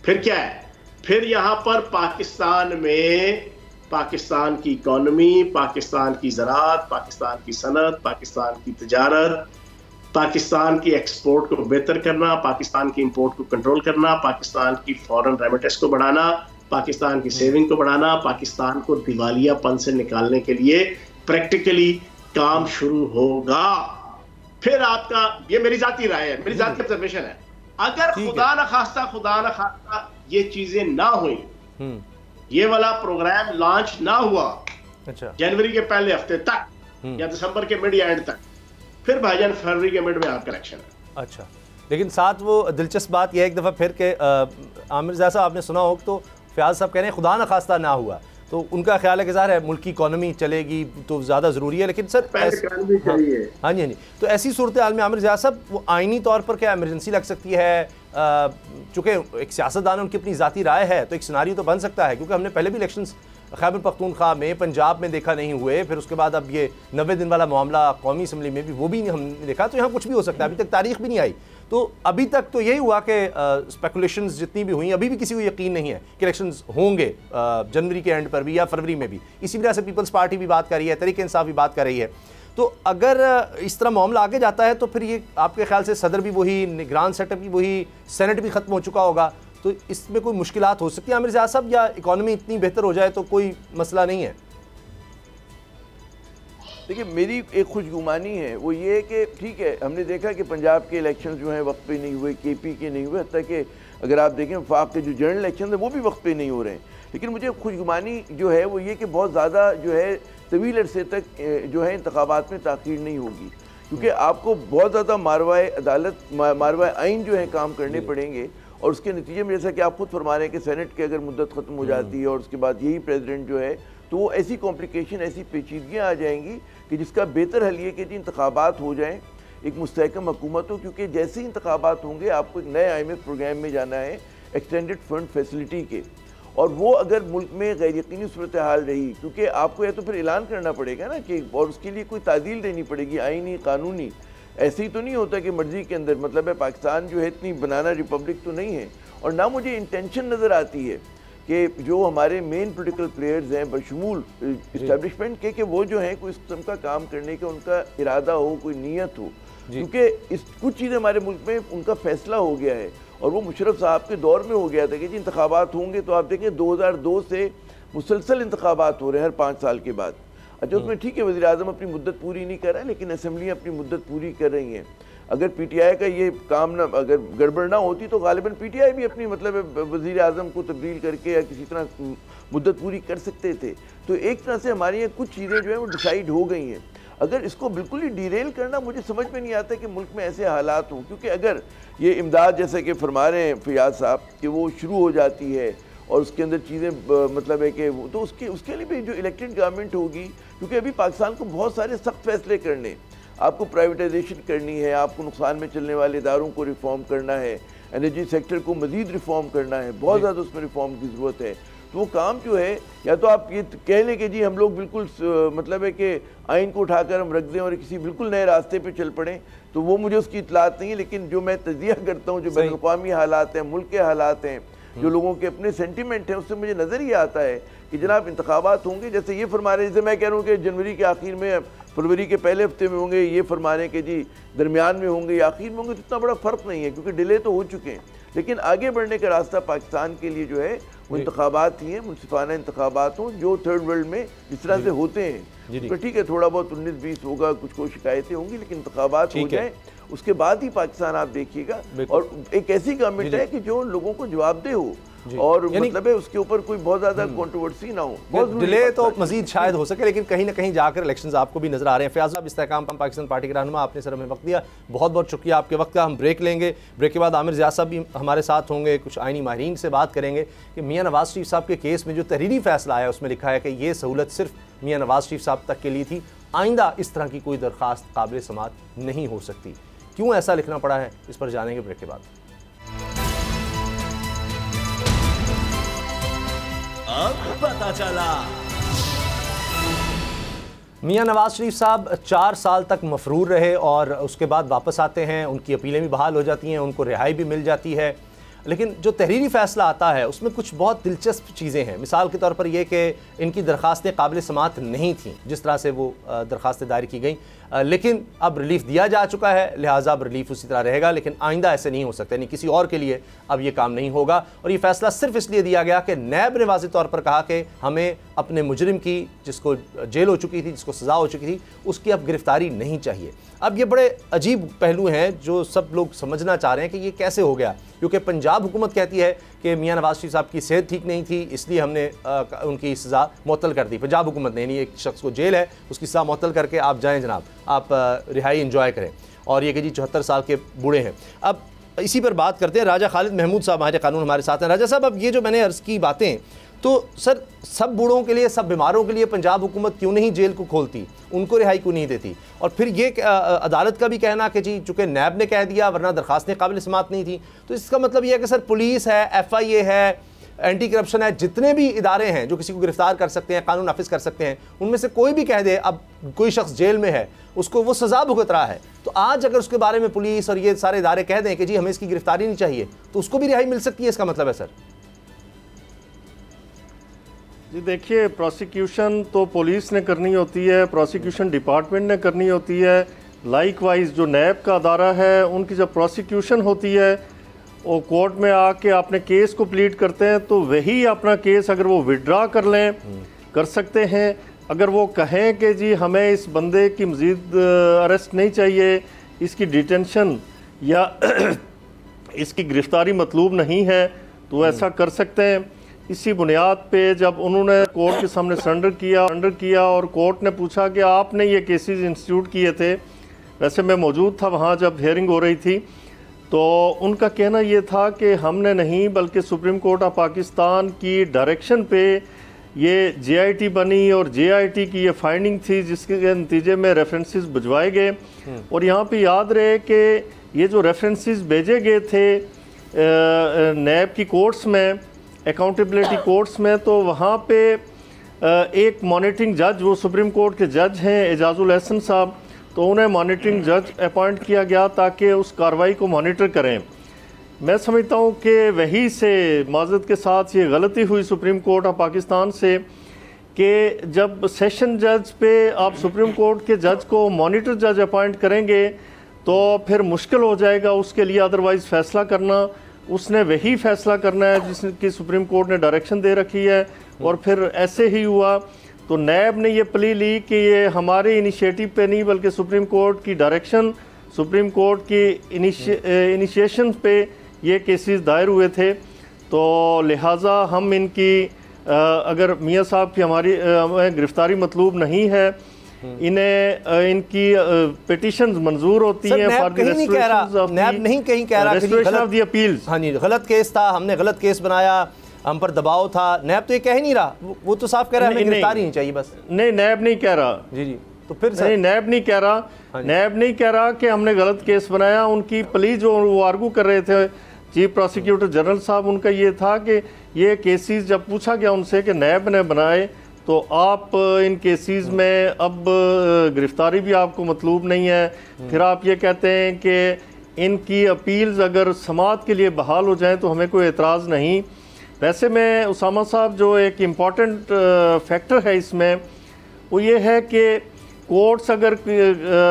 फिर क्या है, फिर यहां पर पाकिस्तान में पाकिस्तान की इकोनॉमी, पाकिस्तान की ज़राअत, पाकिस्तान की सनत, पाकिस्तान की तिजारत, पाकिस्तान की एक्सपोर्ट को बेहतर करना, पाकिस्तान की इंपोर्ट को कंट्रोल करना, पाकिस्तान की फॉरेन रेमिटेंस को बढ़ाना, पाकिस्तान की सेविंग को बढ़ाना, पाकिस्तान को दिवालियापन से निकालने के लिए प्रैक्टिकली काम शुरू होगा। फिर आपका, ये मेरी जाती राय है, मेरी जाती ऑब्जर्वेशन है, अगर खुदा न खास्ता ये चीजें ना हुई, ये वाला प्रोग्राम लॉन्च ना हुआ जनवरी के पहले हफ्ते तक या दिसंबर के मिड या एंड तक, फिर भाईजान फरवरी के मिड में आपका इलेक्शन है। अच्छा, लेकिन साथ वो दिलचस्प बात यह है एक दफ़ा फिर के आमिर ज़ा साहब आपने सुना हो तो फयाज साहब कह रहे हैं खुदा न खास्ता ना हुआ, तो उनका ख्याल है कि ज़ाहिर है मुल्क की इकॉनमी चलेगी तो ज़्यादा ज़रूरी है, लेकिन सर हाँ जी, तो ऐसी सूरत हाल में आमिर ज़ा साहब वो आइनी तौर पर क्या इमरजेंसी लग सकती है? चूँकि एक सियासतदान उनकी अपनी ज़ाती राय है, तो एक सिनारियो तो बन सकता है, क्योंकि हमने पहले भी इलेक्शंस खैबर पख्तूनख्वा में, पंजाब में देखा नहीं हुए, फिर उसके बाद अब ये 90 दिन वाला मामला कौमी असम्बली में भी वो भी हमने देखा, तो यहाँ कुछ भी हो सकता है, अभी तक तारीख भी नहीं आई। तो अभी तक तो यही हुआ कि स्पेकुलेशंस जितनी भी हुई, अभी भी किसी को यकीन नहीं है कि इलेक्शंस होंगे जनवरी के एंड पर भी या फरवरी में भी। इसी वजह से पीपल्स पार्टी भी बात कर रही है, तहरीक इंसाफ भी बात कर रही है। तो अगर इस तरह मामला आगे जाता है तो फिर ये आपके ख्याल से सदर भी वही, निगरान सेटअप भी वही, सेनेट भी ख़त्म हो चुका होगा, तो इसमें कोई मुश्किलात हो सकती है आमिर ज़ा साहब, या इकॉनमी इतनी बेहतर हो जाए तो कोई मसला नहीं है? देखिए, मेरी एक खुशगुमानी है, वो ये है कि ठीक है, हमने देखा कि पंजाब के इलेक्शन जो हैं वक्त पे नहीं हुए, केपी के नहीं हुए, हत्ता कि अगर आप देखें वफाक के जो जनरल इलेक्शन है वो भी वक्त पे नहीं हो रहे हैं। लेकिन मुझे खुशगुमानी जो है वो ये कि बहुत ज़्यादा जो है तवील अरसे तक जो है इंतखाबात में ताख़ीर नहीं होगी, क्योंकि आपको बहुत ज़्यादा मारवाए अदालत, मारवाए आइन जो है काम करने पड़ेंगे, और उसके नतीजे में जैसा कि आप खुद फरमा रहे हैं कि सेनेट की अगर मुद्दत ख़त्म हो जाती है और उसके बाद यही प्रेसिडेंट जो है, तो वो ऐसी कॉम्प्लिकेशन, ऐसी पेचीदगियाँ आ जाएंगी कि जिसका बेहतर हल ये कि जी इंतखाबात हो जाएँ, एक मुस्तहकम हुकूमत हो, क्योंकि जैसे ही इंतखाबात होंगे आपको एक नए IMF प्रोग्राम में जाना है, एक्सटेंडेड फंड फैसिलिटी के, और वो अगर मुल्क में गैर यकीनी सूरत हाल रही, क्योंकि आपको या तो फिर ऐलान करना पड़ेगा ना कि, और उसके लिए कोई तादील देनी पड़ेगी आइनी कानूनी, ऐसे ही तो नहीं होता कि मर्जी के अंदर, मतलब है पाकिस्तान जो है इतनी बनाना रिपब्लिक तो नहीं है। और ना मुझे इंटेंशन नज़र आती है कि जो हमारे मेन पोलिटिकल प्लेयर्स हैं बशमूल इस्टेब्लिशमेंट के, कि वो जो हैं कोई इस किस्म का काम करने का उनका इरादा हो, कोई नीयत हो, क्योंकि इस कुछ चीज़ें हमारे मुल्क में उनका फैसला हो गया है, और वो मुशर्रफ साहब के दौर में हो गया था कि जी इंतखाबात होंगे, तो आप देखें 2002 से मुसलसल इंतखाबात हो रहे हैं हर 5 साल के बाद। अच्छा, उसमें ठीक है वज़ीर आज़म अपनी मुद्दत पूरी नहीं कर रहा है, लेकिन असम्बलियाँ अपनी मुद्दत पूरी कर रही हैं। अगर पीटीआई का ये काम ना, अगर गड़बड़ ना होती तो गालिबन पीटीआई भी अपनी मतलब वज़ीर आज़म को तब्दील करके या किसी तरह मुद्दत पूरी कर सकते थे। तो एक तरह से हमारी ये कुछ चीज़ें जो है वो डिसाइड हो गई हैं। अगर इसको बिल्कुल ही डिरेल करना, मुझे समझ में नहीं आता कि मुल्क में ऐसे हालात हों, क्योंकि अगर ये इमदाद जैसे कि फरमा रहे हैं फैयाज साहब कि वो शुरू हो जाती है और उसके अंदर चीज़ें मतलब है कि तो उसके लिए भी जो इलेक्टेड गवर्नमेंट होगी, क्योंकि अभी पाकिस्तान को बहुत सारे सख्त फैसले करने, आपको प्राइवेटाइजेशन करनी है, आपको नुकसान में चलने वाले इदारों को रिफॉर्म करना है, एनर्जी सेक्टर को मज़ीद रिफॉर्म करना है, बहुत ज़्यादा उसमें रिफॉर्म की ज़रूरत है। तो वो काम जो है, या तो आप ये कह लें कि जी हम लोग बिल्कुल मतलब है कि आइन को उठाकर हम रख दें और किसी बिल्कुल नए रास्ते पे चल पड़ें, तो वो मुझे उसकी इतलात नहीं है। लेकिन जो मैं तजिया करता हूँ, जो बैनुल-अक़वामी हालात हैं, मुल्क के हालात हैं, जो लोगों के अपने सेंटिमेंट हैं, उससे मुझे नज़र ये आता है कि जनाब इंतखाबात होंगे, जैसे ये फरमा रहे, जैसे मैं कह रहा हूँ कि जनवरी के आखिर में, फरवरी के पहले हफ्ते में होंगे, ये फरमाने के जी दरमियान में होंगे या आखिर में होंगे, तो इतना बड़ा फ़र्क नहीं है, क्योंकि डिले तो हो चुके हैं। लेकिन आगे बढ़ने का रास्ता पाकिस्तान के लिए जो है वो इंतखाबात ही हैं, मुनसिफाना इंतखाबात हों, जो थर्ड वर्ल्ड में जिस तरह से होते हैं। तो ठीक है, थोड़ा बहुत 19-20 होगा, कुछ शिकायतें होंगी, लेकिन इंतखाबात हो जाए, उसके बाद ही पाकिस्तान आप देखिएगा। और एक ऐसी गवर्नमेंट है कि जो लोगों को जवाबदेह हो और मतलब है उसके ऊपर कोई बहुत ज्यादा कंट्रोवर्सी ना हो। बहुत डिले तो मजीद शायद हो सके, लेकिन कहीं ना कहीं जाकर इलेक्शंस आपको भी नजर आ रहे हैं। फैयाज साहब, इस्तेहकाम पाकिस्तान पार्टी के रहनुमा, आपने सर हमें वक्त दिया, बहुत बहुत शुक्रिया आपके वक्त का। हम ब्रेक लेंगे, ब्रेक के बाद आमिर ज़िया साहब भी हमारे साथ होंगे, कुछ आइनी माहिरीन से बात करेंगे कि मियाँ नवाज शरीफ साहब के केस में जो तहरीरी फैसला आया उसमें लिखा है कि ये सहूलत सिर्फ मियाँ नवाज शरीफ साहब तक के लिए थी, आइंदा इस तरह की कोई दरख्वास्त काबिल समाअत नहीं हो सकती। क्यों ऐसा लिखना पड़ा है, इस पर जानेंगे ब्रेक के बाद। अब पता चला। मियाँ नवाज शरीफ साहब 4 साल तक मफरूर रहे और उसके बाद वापस आते हैं, उनकी अपीलें भी बहाल हो जाती हैं, उनको रिहाई भी मिल जाती है। लेकिन जो तहरीरी फ़ैसला आता है उसमें कुछ बहुत दिलचस्प चीज़ें हैं। मिसाल के तौर पर यह कि इनकी दरख्वास्तें काबिल समाअत नहीं थीं जिस तरह से वो दरख्वास्तें दायर की गई, लेकिन अब रिलीफ दिया जा चुका है, लिहाजा अब रिलीफ उसी तरह रहेगा। लेकिन आइंदा ऐसे नहीं हो सकता, यानी किसी और के लिए अब ये काम नहीं होगा। और ये फ़ैसला सिर्फ इसलिए दिया गया कि नैब ने वाज़ेह तौर पर कहा कि हमें अपने मुजरिम की, जिसको जेल हो चुकी थी, जिसको सज़ा हो चुकी थी, उसकी अब गिरफ्तारी नहीं चाहिए। अब ये बड़े अजीब पहलू हैं जो सब लोग समझना चाह रहे हैं कि ये कैसे हो गया, क्योंकि पंजाब हुकूमत कहती है कि मियाँ नवाज शरीफ साहब की सेहत ठीक नहीं थी, इसलिए हमने उनकी सज़ा मुअत्तल कर दी। पंजाब हुकूमत ने, यानी एक शख्स को जेल है, उसकी सज़ा मुअत्तल करके आप जाएँ जनाब, आप रिहाई इंजॉय करें। और ये कि जी 74 साल के बूढ़े हैं। अब इसी पर बात करते हैं। राजा खालिद महमूद साहब माहिर कानून हमारे साथ हैं। राजा साहब, अब ये जो मैंने अर्ज़ की बातें, तो सर सब बूढ़ों के लिए, सब बीमारों के लिए पंजाब हुकूमत क्यों नहीं जेल को खोलती, उनको रिहाई क्यों नहीं देती? और फिर ये अदालत का भी कहना कि जी चूँकि नैब ने कह दिया वरना दरख्वास्तें काबिल समाअत नहीं थी, तो इसका मतलब यह है कि सर पुलिस है, FIA है, एंटी करप्शन है, जितने भी इदारे हैं जो किसी को गिरफ्तार कर सकते हैं, कानून नाफिज कर सकते हैं, उनमें से कोई भी कह दे अब कोई शख्स जेल में है, उसको वो सज़ा भुगत रहा है, तो आज अगर उसके बारे में पुलिस और ये सारे इदारे कह दें कि जी हमें इसकी गिरफ्तारी नहीं चाहिए, तो उसको भी रिहाई मिल सकती है, इसका मतलब है सर? जी देखिए, प्रोसिक्यूशन तो पुलिस ने करनी होती है, प्रोसिक्यूशन डिपार्टमेंट ने करनी होती है। लाइकवाइज जो नैब का अदारा है, उनकी जब प्रोसिक्यूशन होती है और कोर्ट में आके अपने केस को प्लीड करते हैं, तो वही अपना केस अगर वो विड्रा कर लें, कर सकते हैं। अगर वो कहें कि जी हमें इस बंदे की मज़ीद अरेस्ट नहीं चाहिए, इसकी डिटेंशन या इसकी गिरफ्तारी मतलूब नहीं है, तो ऐसा कर सकते हैं। इसी बुनियाद पे जब उन्होंने कोर्ट के सामने सरेंडर किया और कोर्ट ने पूछा कि आपने ये केसेस इंस्टीट्यूट किए थे, वैसे मैं मौजूद था वहाँ जब हियरिंग हो रही थी, तो उनका कहना ये था कि हमने नहीं, बल्कि सुप्रीम कोर्ट ऑफ पाकिस्तान की डायरेक्शन पे ये JIT बनी और JIT की ये फाइंडिंग थी, जिसके नतीजे में रेफरेंसेस भिजवाए गए। और यहाँ पे याद रहे कि ये जो रेफरेंसेस भेजे गए थे नैब की कोर्ट्स में, अकाउंटेबिलिटी कोर्ट्स में, तो वहाँ पे एक मॉनिटरिंग जज, वो सुप्रीम कोर्ट के जज हैं एजाजुल एहसन साहब, तो उन्हें मॉनिटरिंग जज अपॉइंट किया गया ताकि उस कार्रवाई को मॉनिटर करें। मैं समझता हूँ कि वही से माज़रत के साथ ये गलती हुई सुप्रीम कोर्ट ऑफ पाकिस्तान से कि जब सेशन जज पे आप सुप्रीम कोर्ट के जज को मॉनिटर जज अपॉइंट करेंगे तो फिर मुश्किल हो जाएगा उसके लिए अदरवाइज़ फ़ैसला करना। उसने वही फ़ैसला करना है जिसकी सुप्रीम कोर्ट ने डायरेक्शन दे रखी है, और फिर ऐसे ही हुआ। तो नैब ने ये प्ली ली कि ये हमारे इनिशिएटिव पे नहीं, बल्कि सुप्रीम कोर्ट की डायरेक्शन सुप्रीम कोर्ट की इनिशिएशन पे ये केसेस दायर हुए थे, तो लिहाजा हम इनकी अगर मियाँ साहब की हमारी गिरफ्तारी मतलूब नहीं है, इन्हें इनकी पिटीशंस मंजूर होती हैं for the restoration of the appeals. हाँ जी, गलत केस था, हमने गलत केस बनाया, हम पर दबाव था। नैब तो ये कह ही नहीं रहा, वो तो साफ कह रहा है हमें गिरफ्तारी नहीं चाहिए बस। नहीं, नैब नहीं कह रहा। जी जी, तो फिर नहीं, नैब नहीं कह रहा। नैब नहीं कह रहा कि हमने गलत केस बनाया। उनकी प्लीज जो वो आर्गू कर रहे थे चीफ प्रोसिक्यूटर जनरल साहब, उनका ये था कि ये केसेस जब पूछा गया उनसे कि नैब ने बनाए तो आप इन केसेस में अब गिरफ्तारी भी आपको मतलूब नहीं है, फिर आप ये कहते हैं कि इनकी अपील्स अगर समाअत के लिए बहाल हो जाएं तो हमें कोई एतराज़ नहीं। वैसे में उसामा साहब जो एक इम्पॉर्टेंट फैक्टर है इसमें वो ये है कि कोर्ट्स अगर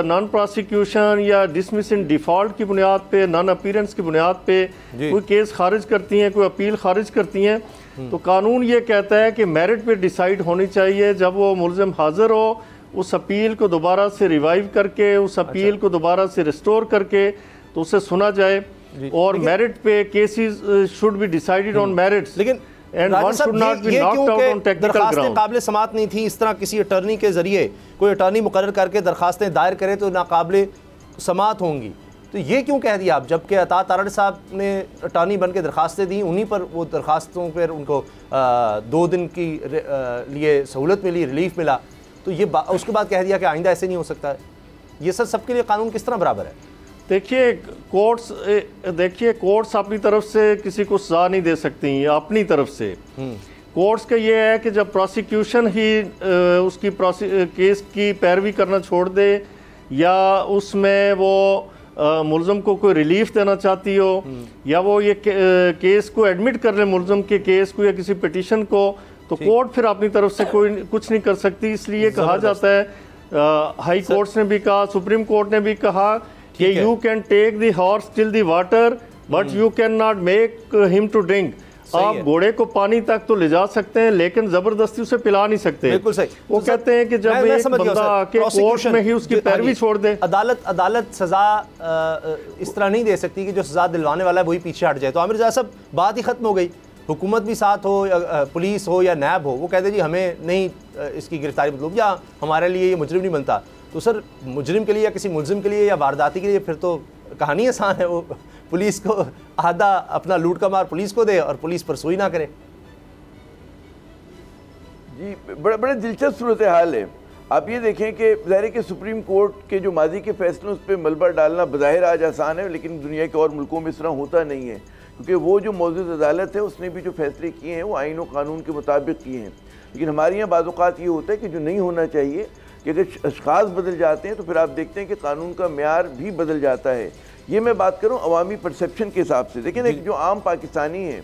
नॉन प्रोसिक्यूशन या डिसमिस इन डिफ़ॉल्ट की बुनियाद पे, नॉन अपीयरेंस की बुनियाद पे कोई केस खारिज करती हैं, कोई अपील खारिज करती हैं, तो कानून ये कहता है कि मेरिट पे डिसाइड होनी चाहिए। जब वो मुलज़िम हाजिर हो, उस अपील को दोबारा से रिवाइव करके, उस अपील को दोबारा से रिस्टोर करके तो उसे सुना जाए, और मेरिट पे cases should be decided on merits. लेकिन दरखास्तें काबिल समात नहीं थी, इस तरह किसी अटर्नी के जरिए कोई अटर्नी मुकर्रर करके दरखास्तें दायर करे तो नाकाबिल समात होंगी, तो ये क्यों कह दिया आप? जबकि अता तारड़ साहब ने अटर्नी बन के दरखास्तें दी, उन्हीं पर वो दरखास्तों पर उनको 2 दिन की लिए सहूलत मिली, रिलीफ मिला, तो ये उसके बाद कह दिया कि आइंदा ऐसे नहीं हो सकता है। ये सबके लिए कानून किस तरह बराबर है? देखिए कोर्ट्स अपनी तरफ से किसी को सजा नहीं दे सकती अपनी तरफ से। कोर्ट्स का ये है कि जब प्रोसिक्यूशन ही उसकी केस की पैरवी करना छोड़ दे, या उसमें वो मुलज़म को कोई रिलीफ देना चाहती हो, या वो ये केस को एडमिट कर ले मुलज़म के केस को या किसी पिटीशन को, तो कोर्ट फिर अपनी तरफ से कोई कुछ नहीं कर सकती। इसलिए कहा जाता है, हाई कोर्ट्स ने भी कहा, सुप्रीम कोर्ट ने भी कहा कि you can take the horse till the water but you can not make him to drink. आप घोड़े को पानी तक तो ले जा सकते हैं लेकिन जबरदस्ती उसे पिला नहीं सकते। बिल्कुल सही। वो कहते हैं कि जब एक बंदा आके कोर्ट में ही उसकी पैरवी छोड़ दे, अदालत सजा इस तरह नहीं दे सकती कि जो सजा दिलवाने वाला है वही पीछे हट जाए। तो आमिर साहब बात ही खत्म हो गई, हुकूमत भी साथ हो या पुलिस हो या नैब हो, वो कहते जी हमें नहीं इसकी गिरफ्तारी मतलब, या हमारे लिए ये मुजरिम नहीं बनता। तो सर मुजरिम के लिए या किसी मुलजिम के लिए या वारदाती के लिए फिर तो कहानी आसान है, वो पुलिस को आधा अपना लूट का मार पुलिस को दे और पुलिस पर सुई ना करे। जी बड़े दिलचस्प सूरत हाल है। आप ये देखें कि ज़ाहिर है कि सुप्रीम कोर्ट के जो माजी के फैसलों उस पर मलबा डालना बज़ाहिर आज आसान है, लेकिन दुनिया के और मुल्कों में इस तरह होता नहीं है, क्योंकि वो जो मौजूद अदालत है उसने भी जो फैसले किए हैं वो आइन और कानून के मुताबिक किए हैं। लेकिन हमारे यहाँ बाज़ औक़ात ये होता है कि जो नहीं होना चाहिए कि अगर अशख़ास बदल जाते हैं तो फिर आप देखते हैं कि कानून का म्यार भी बदल जाता है। ये मैं बात करूँ अवामी परसेप्शन के हिसाब से। देखें एक जो आम पाकिस्तानी है,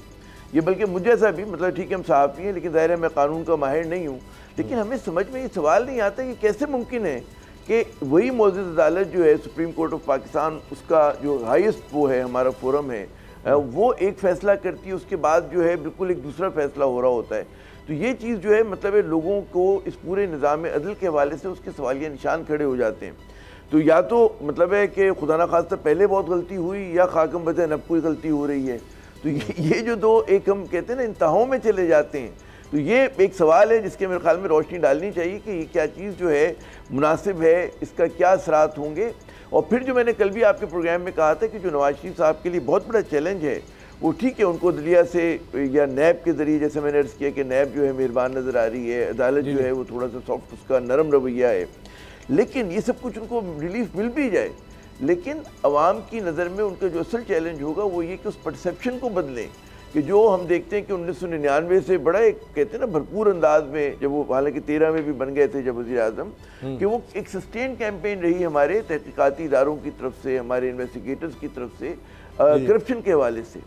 ये बल्कि मुझे जैसा भी, मतलब ठीक है हम सहाफ़ी हैं लेकिन ज़ाहिर है मैं कानून का माहिर नहीं हूँ, लेकिन हमें समझ में ये सवाल नहीं आता कि कैसे मुमकिन है कि वही मौजूद अदालत जो है सुप्रीम कोर्ट ऑफ पाकिस्तान, उसका जो हाईएस्ट वो है हमारा फोरम है, वो एक फ़ैसला करती है, उसके बाद जो है बिल्कुल एक दूसरा फ़ैसला हो रहा होता है। तो ये चीज़ जो है मतलब है लोगों को इस पूरे निज़ाम अदल के हवाले से उसके सवालिया निशान खड़े हो जाते हैं। तो या तो मतलब है कि खुदा न खास्ता पहले बहुत गलती हुई या खाकम बदन अब कोई गलती हो रही है। तो ये जो दो एक हम कहते हैं ना इंतहाओं में चले जाते हैं, तो ये एक सवाल है जिसके मेरे ख्याल में रोशनी डालनी चाहिए कि ये क्या चीज़ जो है मुनासिब है, इसका क्या असरात होंगे। और फिर जो मैंने कल भी आपके प्रोग्राम में कहा था कि जो नवाज शरीफ साहब के लिए बहुत बड़ा चैलेंज है, वो ठीक है उनको दलिया से या नैब के ज़रिए, जैसे मैंने अर्ज़ किया कि नैब जो है मेहरबान नज़र आ रही है, अदालत जो है वो थोड़ा सा सॉफ्ट उसका नरम रवैया है, लेकिन ये सब कुछ उनको रिलीफ मिल भी जाए, लेकिन अवाम की नज़र में उनका जो असल चैलेंज होगा वो ये कि उस परसेप्शन को बदलें कि जो हम देखते हैं कि 1999 से बड़ा एक कहते हैं ना भरपूर अंदाज में, जब वो हालांकि 13 में भी बन गए थे जब वज़ीर आज़म, कि वो एक सस्टेन कैंपेन रही हमारे तहकीकाती इदारों की तरफ से, हमारे इन्वेस्टिगेटर्स की तरफ से करप्शन के हवाले से।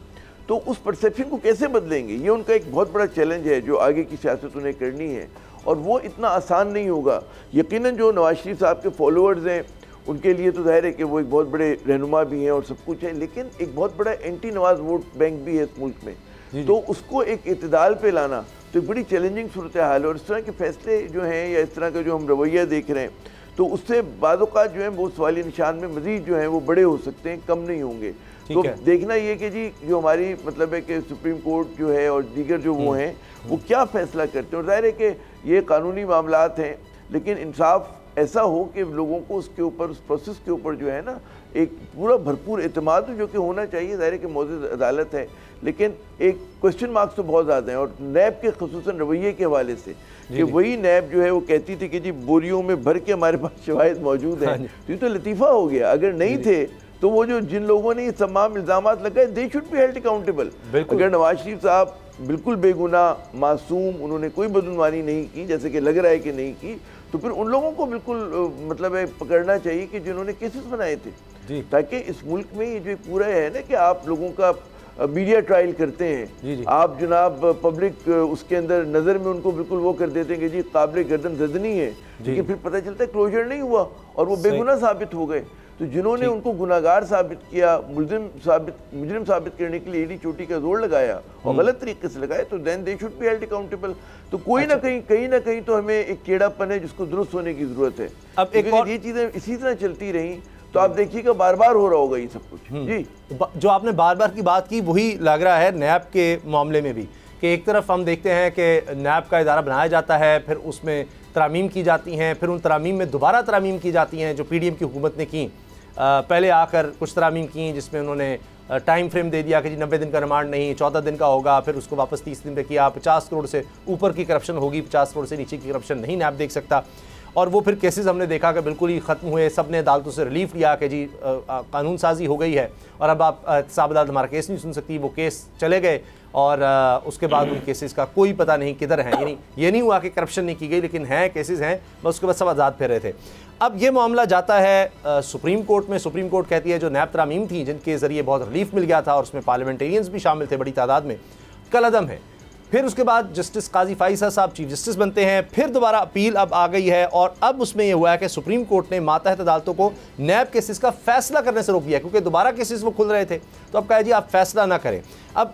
तो उस परसेप्शन को कैसे बदलेंगे, ये उनका एक बहुत बड़ा चैलेंज है जो आगे की सियासत उन्हें करनी है, और वो इतना आसान नहीं होगा। यकीनन जो नवाज शरीफ साहब के फॉलोअर्स हैं उनके लिए तो जाहिर है कि वो एक बहुत बड़े रहनुमा भी हैं और सब कुछ है, लेकिन एक बहुत बड़ा एंटी नवाज वोट बैंक भी है इस मुल्क में, तो उसको एक इत्तेदाल पे लाना तो एक बड़ी चैलेंजिंग सूरत हाल है। और इस तरह के फैसले जो हैं या इस तरह का जो हम रवैया देख रहे हैं, तो उससे बाज़ औक़ात जो है वो सवालिया निशान में मज़ीद जो है वो बड़े हो सकते हैं, कम नहीं होंगे। तो देखना ये कि जी जो हमारी मतलब है कि सुप्रीम कोर्ट जो है और दीगर जो वो हैं वो क्या फ़ैसला करते हैं। और ज़ाहिर है कि ये कानूनी मामलात हैं, लेकिन इंसाफ ऐसा हो कि लोगों को उसके ऊपर, उस प्रोसेस के ऊपर जो है ना एक पूरा भरपूर एतमाद जो कि होना चाहिए। ज़ाहिर है कि मौजूद अदालत है, लेकिन एक क्वेश्चन मार्क्स तो बहुत ज़्यादा हैं। और नैब के ख़ुसूसन रवैये के हवाले से कि वही नैब जो है वो कहती थी कि जी बोरियों में भर के हमारे पास शवाहिद मौजूद हैं, तो ये तो लतीफ़ा हो गया। अगर नहीं थे तो वो जो जिन लोगों ने ये तमाम इल्ज़ामात लगाए दे शुड बी हेल्ड अकाउंटेबल। अगर नवाज शरीफ साहब बिल्कुल बेगुनाह मासूम, उन्होंने कोई बदनवानी नहीं की जैसे कि लग रहा है कि नहीं की, तो फिर उन लोगों को बिल्कुल मतलब है पकड़ना चाहिए कि जिन्होंने केसेस बनाए थे, ताकि इस मुल्क में ये जो पूरा है ना कि आप लोगों का मीडिया ट्रायल करते हैं, आप जनाब पब्लिक उसके अंदर नज़र में उनको बिल्कुल वो कर देते हैं कि जी काबिल गर्दन जदनी है, लेकिन फिर पता चलता है क्लोजर नहीं हुआ और वो बेगुनाह साबित हो गए। तो जिन्होंने उनको गुनाहगार साबित किया, मुजरिम साबित करने के लिए एडी चोटी का जोर लगाया और गलत तरीके से लगाया, तो then they should be held accountable. तो कोई ना कहीं ना कहीं तो हमें एक टेढ़ापन है जिसको दुरुस्त होने की जरूरत है। अब एक और ये चीजें इसी तरह चलती रही तो आप देखिएगा बार बार हो रहा होगा ये सब कुछ। जी, जो आपने बार बार की बात की वही लग रहा है नैब के मामले में भी, कि एक तरफ हम देखते हैं कि नैब का इदारा बनाया जाता है, फिर उसमें तरामीम की जाती हैं, फिर उन तरामीम में दोबारा तरामीम की जाती हैं जो PDM की हुकूमत ने की। पहले आकर कुछ तरामीम की जिसमें उन्होंने टाइम फ्रेम दे दिया कि जी 90 दिन का रिमांड नहीं 14 दिन का होगा, फिर उसको वापस 30 दिन पे किया। 50 करोड़ से ऊपर की करप्शन होगी, 50 करोड़ से नीचे की करप्शन नहीं नैब देख सकता। और वो फिर केसेस हमने देखा कि बिल्कुल ही ख़त्म हुए, सब ने अदालतों से रिलीफ लिया कि जी कानून साजी हो गई है और अब आप एहतसाब अदालत हमारा केस नहीं सुन सकती। वो केस चले गए और उसके बाद उन केसेस का कोई पता नहीं किधर हैं। यानी ये नहीं हुआ कि करप्शन नहीं की गई, लेकिन हैं केसेस हैं, बस उसके बाद सब आज़ाद फिर रहे थे। अब ये मामला जाता है सुप्रीम कोर्ट में। सुप्रीम कोर्ट कहती है जो नैब तरामीम थी जिनके ज़रिए बहुत रिलीफ मिल गया था और उसमें पार्लियामेंटेरियंस भी शामिल थे बड़ी तादाद में, कल अदम है। फिर उसके बाद जस्टिस काजी फाइसा साहब चीफ जस्टिस बनते हैं, फिर दोबारा अपील अब आ गई है और अब उसमें यह हुआ है कि सुप्रीम कोर्ट ने मातहत अदालतों को नैब केसेस का फैसला करने से रोक दिया, क्योंकि दोबारा केसेस वो खुल रहे थे। तो अब कहा जी आप फैसला ना करें। अब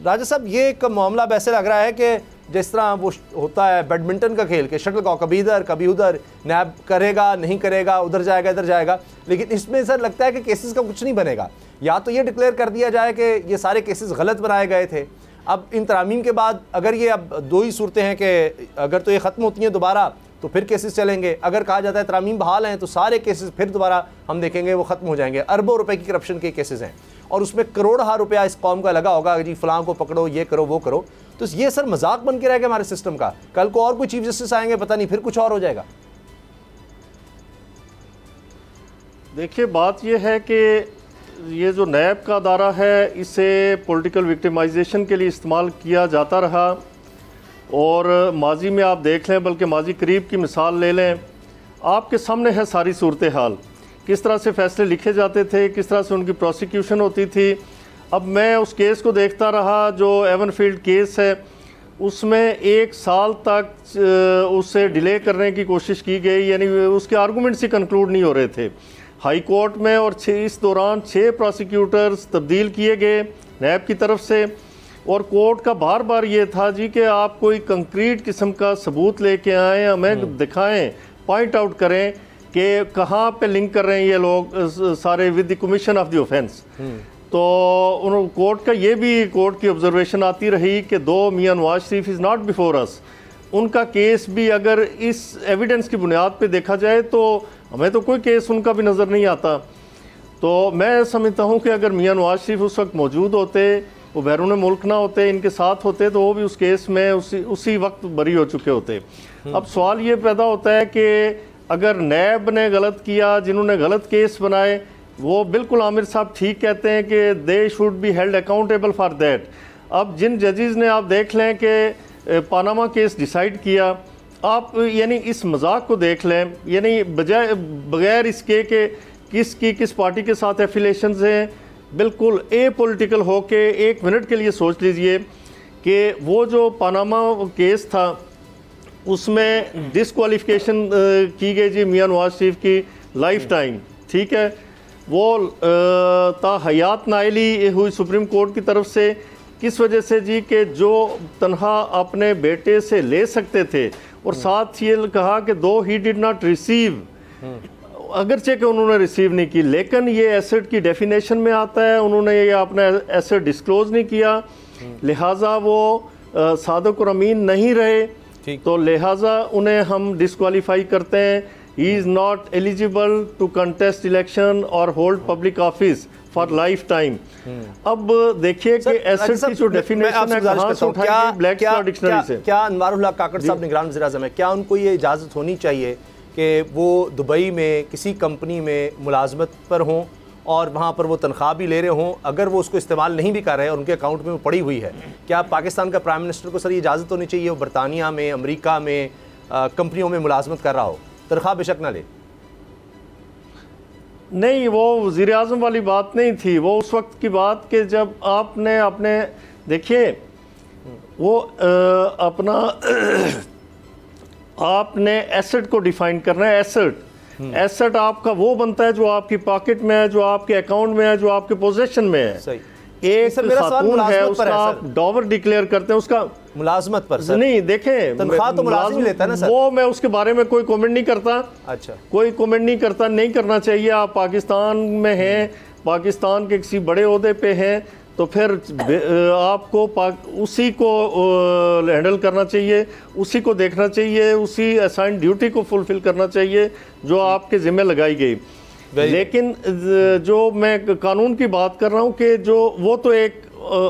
राजा साहब ये एक मामला वैसे लग रहा है कि जिस तरह वो होता है बैडमिंटन का खेल के शटल का कभी इधर कभी उधर, नैब करेगा नहीं करेगा, उधर जाएगा इधर जाएगा, लेकिन इसमें सर लगता है कि केसेस का कुछ नहीं बनेगा। या तो ये डिक्लेयर कर दिया जाए कि ये सारे केसेस गलत बनाए गए थे। अब इन तरामीम के बाद अगर ये अब दो ही सूरतें हैं कि अगर तो ये ख़त्म होती हैं दोबारा तो फिर केसेस चलेंगे, अगर कहा जाता है तरामीम बहाल हैं तो सारे केसेस फिर दोबारा हम देखेंगे वो ख़त्म हो जाएंगे। अरबों रुपए की करप्शन के केसेस हैं और उसमें करोड़ों रुपया इस कौम का लगा होगा जी फलां को पकड़ो, ये करो वो करो। तो ये सर मजाक बन के रहेगा हमारे सिस्टम का। कल को और कोई चीफ जस्टिस आएंगे, पता नहीं फिर कुछ और हो जाएगा। देखिए बात यह है कि ये जो नैब का अदारा है इसे पॉलिटिकल विक्टिमाइजेशन के लिए इस्तेमाल किया जाता रहा और माजी में आप देख लें, बल्कि माजी करीब की मिसाल ले लें, आपके सामने है सारी सूरत हाल, किस तरह से फैसले लिखे जाते थे, किस तरह से उनकी प्रोसिक्यूशन होती थी। अब मैं उस केस को देखता रहा जो एवनफील्ड केस है, उसमें 1 साल तक उसे डिले करने की कोशिश की गई, यानी उसके आर्गूमेंट्स ही कंक्लूड नहीं हो रहे थे हाई कोर्ट में। और इस दौरान 6 प्रोसिक्यूटर्स तब्दील किए गए नैब की तरफ से और कोर्ट का बार बार ये था जी कि आप कोई कंक्रीट किस्म का सबूत लेके आएँ, हमें दिखाएं, पॉइंट आउट करें कि कहाँ पे लिंक कर रहे हैं ये लोग सारे with the commission of the offence. तो उन कोर्ट का ये भी कोर्ट की ऑब्जर्वेशन आती रही कि दो मियां Nawaz Sharif is not before us, उनका केस भी अगर इस एविडेंस की बुनियाद पे देखा जाए तो हमें तो कोई केस उनका भी नज़र नहीं आता। तो मैं समझता हूँ कि अगर मियां नवाज शरीफ उस वक्त मौजूद होते, वो बैरून मुल्क ना होते, इनके साथ होते, तो वो भी उस केस में उसी वक्त बरी हो चुके होते। अब सवाल ये पैदा होता है कि अगर नैब ने गलत किया, जिन्होंने गलत केस बनाए, वो बिल्कुल आमिर साहब ठीक कहते हैं कि दे should be held accountable for that. अब जिन जजेस ने आप देख लें कि पानामा केस डिसाइड किया, आप यानी इस मजाक को देख लें, यानी बगैर इसके कि किसकी किस पार्टी के साथ एफिलेशंस हैं, बिल्कुल ए पॉलिटिकल हो के 1 मिनट के लिए सोच लीजिए कि वो जो पानामा केस था उसमें डिसक्वालिफिकेशन की गई जी मियां नवाज शरीफ की लाइफ टाइम, ठीक है, वो हयात नाइली हुई सुप्रीम कोर्ट की तरफ से, किस वजह से जी कि जो तनख्वाह अपने बेटे से ले सकते थे और साथ ये कहा कि दो ही डिड नॉट रिसीव अगरचे कि उन्होंने रिसीव नहीं की, लेकिन ये एसेट की डेफिनेशन में आता है, उन्होंने ये अपना एसेट डिस्क्लोज नहीं किया, लिहाजा वो सादिक और अमीन नहीं रहे, तो लिहाजा उन्हें हम डिस्क्वालीफाई करते हैं। He is not eligible to contest election और hold public office for lifetime. अब देखिए कि एसेट की जो डेफिनेशन है कहाँ से उठाएंगे, ब्लैक स्टार डिक्शनरी से। क्या अनवारुल हक काकड़ साहब निगरान वज़ीर-ए-आज़म है, क्या उनको ये इजाज़त होनी चाहिए कि वो दुबई में किसी कंपनी में मुलाजमत पर हों और वहाँ पर वो तनख्वाह भी ले रहे हों, अगर वो उसको इस्तेमाल नहीं भी कर रहे हैं और उनके अकाउंट में वो पड़ी हुई है, क्या पाकिस्तान का प्राइम मिनिस्टर को सर ये इजाज़त होनी चाहिए वो बरतानिया में, अमेरिका में कंपनियों में मुलाजमत कर रहा हो, तनख्वाह बेशक ना ले? नहीं, वो वज़ीर-ए-आज़म वाली बात नहीं थी, वो उस वक्त की बात कि जब आपने अपने देखिए वो अपना आपने एसेट को डिफाइन करना है। एसेट आपका वो बनता है जो आपकी पॉकेट में है, जो आपके अकाउंट में है, जो आपके पोजीशन में है। सही। एक खातून है, उसका आप डॉवर डिक्लेयर करते हैं, उसका मुलाजमत पर सर। नहीं, देखें तनख्वाह तो मुलाजिम लेता है ना सर। वो मैं उसके बारे में कोई कमेंट नहीं करता। अच्छा, कोई कमेंट नहीं करता, नहीं करना चाहिए। आप पाकिस्तान में हैं, पाकिस्तान के किसी बड़े ओहदे पे हैं, तो फिर आपको उसी को हैंडल करना चाहिए, उसी को देखना चाहिए, उसी असाइन ड्यूटी को फुलफिल करना चाहिए जो आपके ज़िम्मे लगाई गई। लेकिन जो मैं कानून की बात कर रहा हूँ कि जो वो तो एक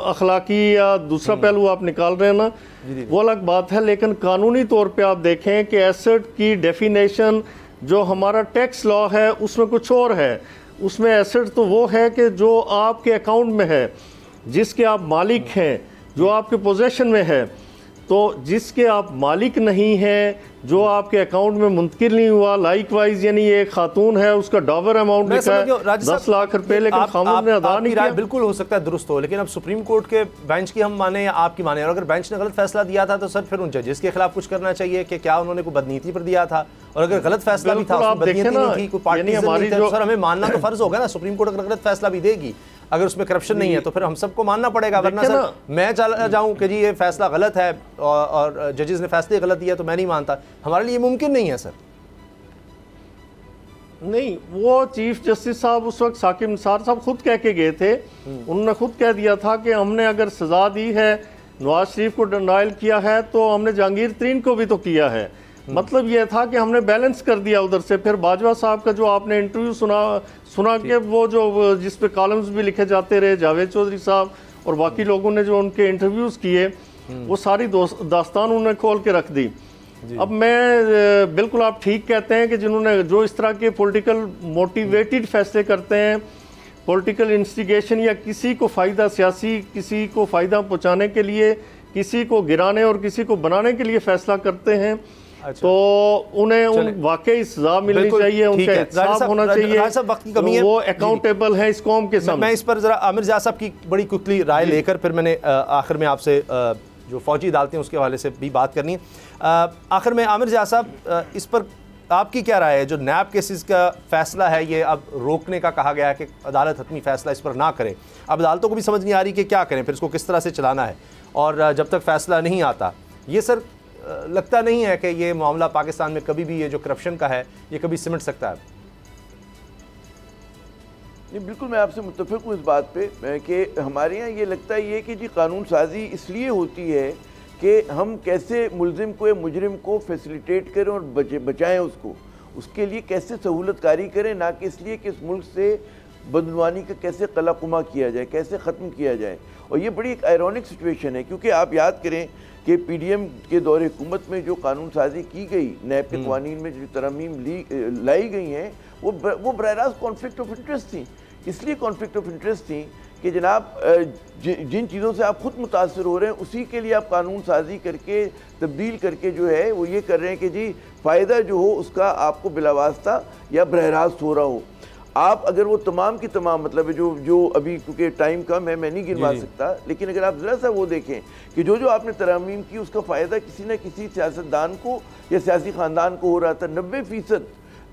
अखलाकी या दूसरा पहलू आप निकाल रहे हैं ना, वो अलग बात है। लेकिन कानूनी तौर पे आप देखें कि एसेट की डेफिनेशन जो हमारा टैक्स लॉ है उसमें कुछ और है। उसमें एसेट तो वो है कि जो आपके अकाउंट में है, जिसके आप मालिक हैं, जो आपके पोजेशन में है। तो जिसके आप मालिक नहीं हैं, जो आपके अकाउंट में मुंतकिल नहीं हुआ, लाइक वाइज यानी एक खातून है, उसका डॉवर अमाउंट लिखा है 10 लाख रुपए, लेकिन खामोद ने अदा नहीं किया। बिल्कुल हो सकता है दुरुस्त हो, लेकिन अब सुप्रीम कोर्ट के बेंच की हम माने या आपकी माने, और अगर बेंच ने गलत फैसला दिया था तो सर फिर उन जजेस के खिलाफ कुछ करना चाहिए कि क्या उन्होंने कोई बदनीति पर दिया था, और अगर गलत फैसला भी था, बदनीति नहीं थी, कोई पार्टी नहीं थी, सर हमें मानना तो फर्ज होगा ना। सुप्रीम कोर्ट अगर गलत फैसला भी देगी, अगर उसमें करप्शन नहीं है, तो फिर हम सबको मानना पड़ेगा। वरना सर मैं चला जाऊं कि जी ये फैसला गलत है और जजेस ने फैसले गलत दिया तो मैं नहीं मानता, हमारे लिए मुमकिन नहीं है सर। नहीं, वो चीफ जस्टिस साहब उस वक्त साकिब निसार साहब खुद कह के गए थे, उन्होंने खुद कह दिया था कि हमने अगर सजा दी है, नवाज शरीफ को डिनाइल किया है, तो हमने जहांगीर तरीन को भी तो किया है। मतलब यह था कि हमने बैलेंस कर दिया उधर से। फिर बाजवा साहब का जो आपने इंटरव्यू सुना कि वो जो जिस पे कॉलम्स भी लिखे जाते रहे, जावेद चौधरी साहब और बाकी लोगों ने जो उनके इंटरव्यूज़ किए, वो सारी दास्तान उन्होंने खोल के रख दी। अब मैं बिल्कुल आप ठीक कहते हैं कि जिन्होंने जो इस तरह के पॉलिटिकल मोटिवेटेड फैसले करते हैं, पॉलिटिकल इंस्टिगेशन या किसी को फ़ायदा सियासी किसी को फ़ायदा पहुँचाने के लिए, किसी को गिराने और किसी को बनाने के लिए फ़ैसला करते हैं, अच्छा। तो उन्हें वाकई सजा मिलनी चाहिए, उनका इंसाफ होना चाहिए, वक्त की कमी है, वो अकाउंटेबल है इस कौम के सामने। मैं इस पर जरा आमिर ज़िया साहब की बड़ी क्विकली राय लेकर फिर मैंने आखिर में आपसे जो फौजी अदालतें उसके हवाले से भी बात करनी है। आखिर में आमिर ज़िया साहब, इस पर आपकी क्या राय है? जो नैब केसेस का फैसला है ये अब रोकने का कहा गया है कि अदालत हतमी फैसला इस पर ना करे। अब अदालतों को भी समझ नहीं आ रही कि क्या करें, फिर इसको किस तरह से चलाना है, और जब तक फैसला नहीं आता, ये सर लगता नहीं है कि ये मामला पाकिस्तान में कभी भी ये जो करप्शन का है ये कभी सिमट सकता है? नहीं, बिल्कुल मैं आपसे मुत्तफिक हूँ इस बात पे कि हमारे यहाँ ये लगता है कि जी कानून साजी इसलिए होती है कि हम कैसे मुलजिम को या मुजरिम को फैसिलिटेट करें और बचाएं उसको, उसके लिए कैसे सहूलतकारी करें, ना कि इसलिए कि इस मुल्क से बदनवानी का कैसे कलाकुमा किया जाए, कैसे ख़त्म किया जाए। और ये बड़ी एक आयरॉनिक सिचुएशन है, क्योंकि आप याद करें कि पीडीएम के दौरे हुकूमत में जो कानून साजी की गई, नैब के कवानीन में जो तरमीम लाई गई हैं, वो बराह रास्त कॉन्फ्लिक्ट ऑफ इंटरेस्ट थी। इसलिए कॉन्फ्लिक्ट ऑफ इंटरेस्ट थी कि जनाब जिन चीज़ों से आप खुद मुतासर हो रहे हैं उसी के लिए आप कानून साजी करके तब्दील करके जो है वो ये कर रहे हैं कि जी फ़ायदा जो हो उसका आपको बिलावास्ता या बराह रास्त हो रहा हो। आप अगर वो तमाम की तमाम मतलब जो अभी क्योंकि टाइम कम है मैं नहीं गिनवा सकता, लेकिन अगर आप ज़रा सा वो देखें कि जो आपने तरमीम की उसका फ़ायदा किसी न किसी सियासतदान को या सियासी ख़ानदान को हो रहा था। 90%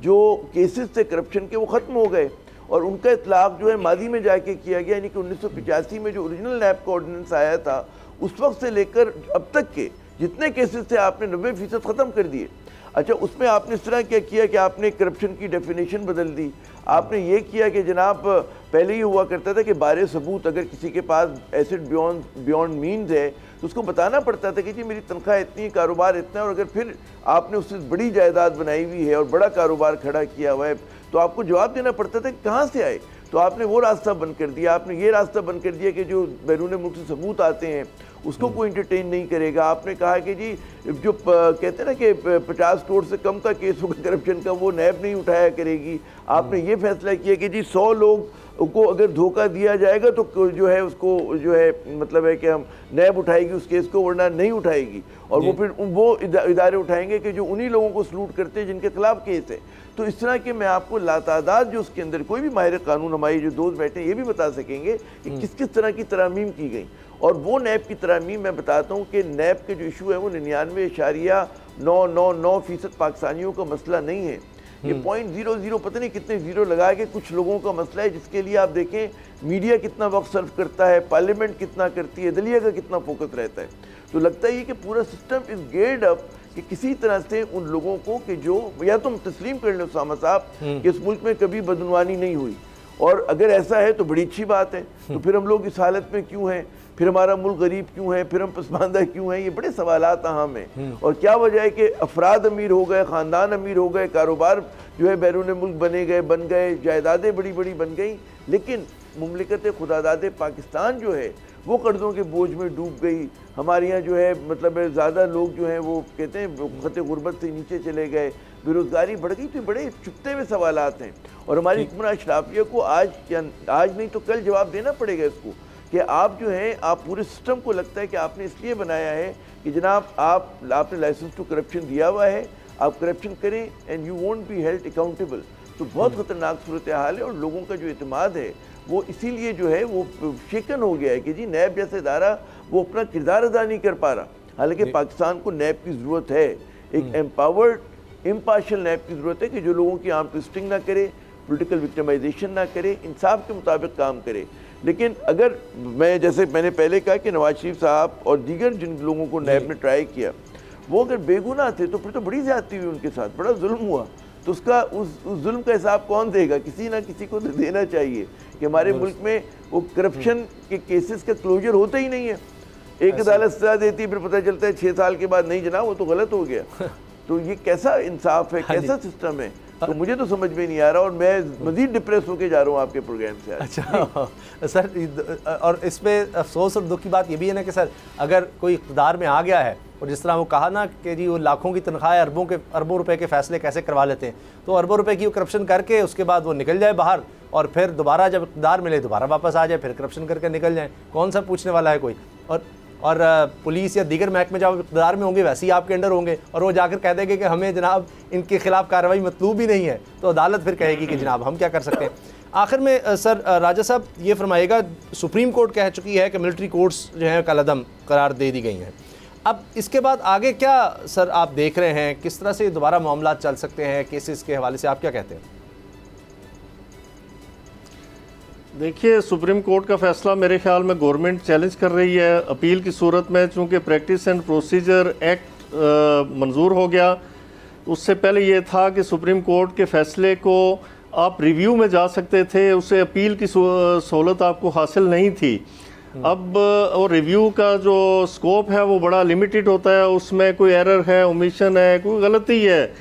जो केसेस थे करप्शन के वो ख़त्म हो गए और उनका इतलाक़ जो है मादी में जाके किया गया, यानी कि 1985 में जो ओरिजिनल नैब का ऑर्डिनेंस आया था उस वक्त से लेकर अब तक के जितने केसेस थे आपने 90% ख़त्म कर दिए। अच्छा, उसमें आपने इस तरह क्या किया कि आपने करप्शन की डेफिनेशन बदल दी। आपने ये किया कि जनाब पहले ही हुआ करता था कि बारे सबूत अगर किसी के पास एसेट बियॉन्ड मीन्स है तो उसको बताना पड़ता था कि जी मेरी तनख्वाह इतनी है, कारोबार इतना है, और अगर फिर आपने उससे बड़ी जायदाद बनाई हुई है और बड़ा कारोबार खड़ा किया हुआ है तो आपको जवाब देना पड़ता था कि कहाँ से आए। तो आपने वो रास्ता बंद कर दिया, आपने ये रास्ता बंद कर दिया कि जो बैरून मुल्क से सबूत आते हैं उसको कोई इंटरटेन नहीं करेगा। आपने कहा कि जी जो कहते हैं ना कि 50 करोड़ से कम का केस होगा करप्शन का, वो नैब नहीं उठाया करेगी। आपने ये फैसला किया कि जी 100 लोग को अगर धोखा दिया जाएगा तो जो है उसको जो है मतलब है कि हम नैब उठाएगी उस केस को, वरना नहीं उठाएगी। और वो फिर वो इदारे उठाएंगे कि जो उन्हीं लोगों को सलूट करते हैं जिनके खिलाफ केस है। तो इस तरह के मैं आपको लातादाद जो उसके अंदर कोई भी माहिर कानून हमारे जो दोस्त बैठे हैं ये भी बता सकेंगे कि किस किस तरह की तरमीम की गई। और वो नैब की तरमीम मैं बताता हूँ कि नैब के जो इशू है वो 99.999% पाकिस्तानियों का मसला नहीं है। ये 0.00 पता नहीं कितने जीरो लगा के कुछ लोगों का मसला है, जिसके लिए आप देखें मीडिया कितना वक्त सर्व करता है, पार्लियामेंट कितना करती है, दलिया का कितना फोकस रहता है। तो लगता है कि पूरा सिस्टम इज गेयर्ड अप कि किसी तरह से उन लोगों को कि जो या तुम तस्लीम कर लें उसामा साहब कि इस मुल्क में कभी बदनवानी नहीं हुई, और अगर ऐसा है तो बड़ी अच्छी बात है। तो फिर हम लोग इस हालत में क्यों हैं, फिर हमारा मुल्क गरीब क्यों है, फिर हम पसमानदा क्यों हैं, ये बड़े सवालात अहम हैं। और क्या वजह है कि अफराद अमीर हो गए, ख़ानदान अमीर हो गए, कारोबार जो है बैरून मुल्क बन गए, जायदादें बड़ी बड़ी बन गई, लेकिन मुमलिकत खुदादाद पाकिस्तान जो है वो कर्ज़ों के बोझ में डूब गई। हमारे यहाँ जो है मतलब ज़्यादा लोग जो हैं वो कहते हैं खत गुर्बत से नीचे चले गए, बेरोज़गारी बढ़ गई। तो बड़े चुपते हुए सवालात हैं और हमारी हुक्मरान अशराफिया को आज नहीं तो कल जवाब देना पड़ेगा इसको कि आप जो है आप पूरे सिस्टम को लगता है कि आपने इसलिए बनाया है कि जनाब आपने लाइसेंस टू करप्शन दिया हुआ है, आप करप्शन करें and you won't be held accountable. तो बहुत ख़तरनाक सूरत हाल है और लोगों का जो एतमाद है वो इसीलिए जो है वो शेकन हो गया है कि जी नैब जैसे इदारा वो अपना किरदार अदा नहीं कर पा रहा। हालांकि पाकिस्तान को नैब की ज़रूरत है, एक एम्पावर्ड इम्पार्शियल नैब की ज़रूरत है कि जो लोगों की आर्म ट्विस्टिंग ना करे, पॉलिटिकल विक्टिमाइजेशन ना करे, इंसाफ के मुताबिक काम करे। लेकिन अगर मैं जैसे मैंने पहले कहा कि नवाज शरीफ साहब और दीगर जिन लोगों को नैब ने ट्राई किया वो अगर बेगुनाह थे तो फिर तो बड़ी ज़्यादती हुई उनके साथ, बड़ा जुल्म हुआ। तो उसका उस जुल्म का हिसाब कौन देगा? किसी ना किसी को तो देना चाहिए कि हमारे मुल्क में वो करप्शन के केसेस का क्लोजर होता ही नहीं है। एक अदालत सजा देती है फिर पता चलता है 6 साल के बाद नहीं जनाब वो तो गलत हो गया। तो ये कैसा इंसाफ है, कैसा सिस्टम है? तो मुझे तो समझ में नहीं आ रहा और मैं मजीद डिप्रेस होकर जा रहा हूँ आपके प्रोग्राम से। अच्छा सर, और इसमें अफसोस और दुख की बात ये भी है ना कि सर अगर कोई इक़्तिदार में आ गया है और जिस तरह वो कहा ना कि जी वो लाखों की तनख्वाह अरबों रुपए के फैसले कैसे करवा लेते हैं, तो अरबों रुपए की वो करप्शन करके उसके बाद वो निकल जाए बाहर और फिर दोबारा जब इक़्तिदार मिले दोबारा वापस आ जाए, फिर करप्शन करके निकल जाए। कौन सा पूछने वाला है कोई? और पुलिस या दीगर महकमे जब इक़्तिदार में होंगे वैसे ही आपके अंडर होंगे और वो जाकर कह देंगे कि हमें जनाब इनके खिलाफ कार्रवाई मतलूब ही नहीं है, तो अदालत फिर कहेगी कि जनाब हम क्या कर सकते हैं। आखिर में सर राजा साहब ये फरमाइएगा, सुप्रीम कोर्ट कह चुकी है कि मिलिट्री कोर्ट्स जो हैं कलअदम करार दे दी गई हैं। अब इसके बाद आगे क्या सर आप देख रहे हैं, किस तरह से दोबारा मामला चल सकते हैं केसेस के हवाले से, आप क्या कहते हैं? देखिए, सुप्रीम कोर्ट का फैसला मेरे ख्याल में गवर्नमेंट चैलेंज कर रही है अपील की सूरत में, चूँकि प्रैक्टिस एंड प्रोसीजर एक्ट मंजूर हो गया। उससे पहले ये था कि सुप्रीम कोर्ट के फैसले को आप रिव्यू में जा सकते थे, उससे अपील की सहूलत आपको हासिल नहीं थी। अब और रिव्यू का जो स्कोप है वो बड़ा लिमिटेड होता है, उसमें कोई एरर है, ओमिशन है, कोई गलती है,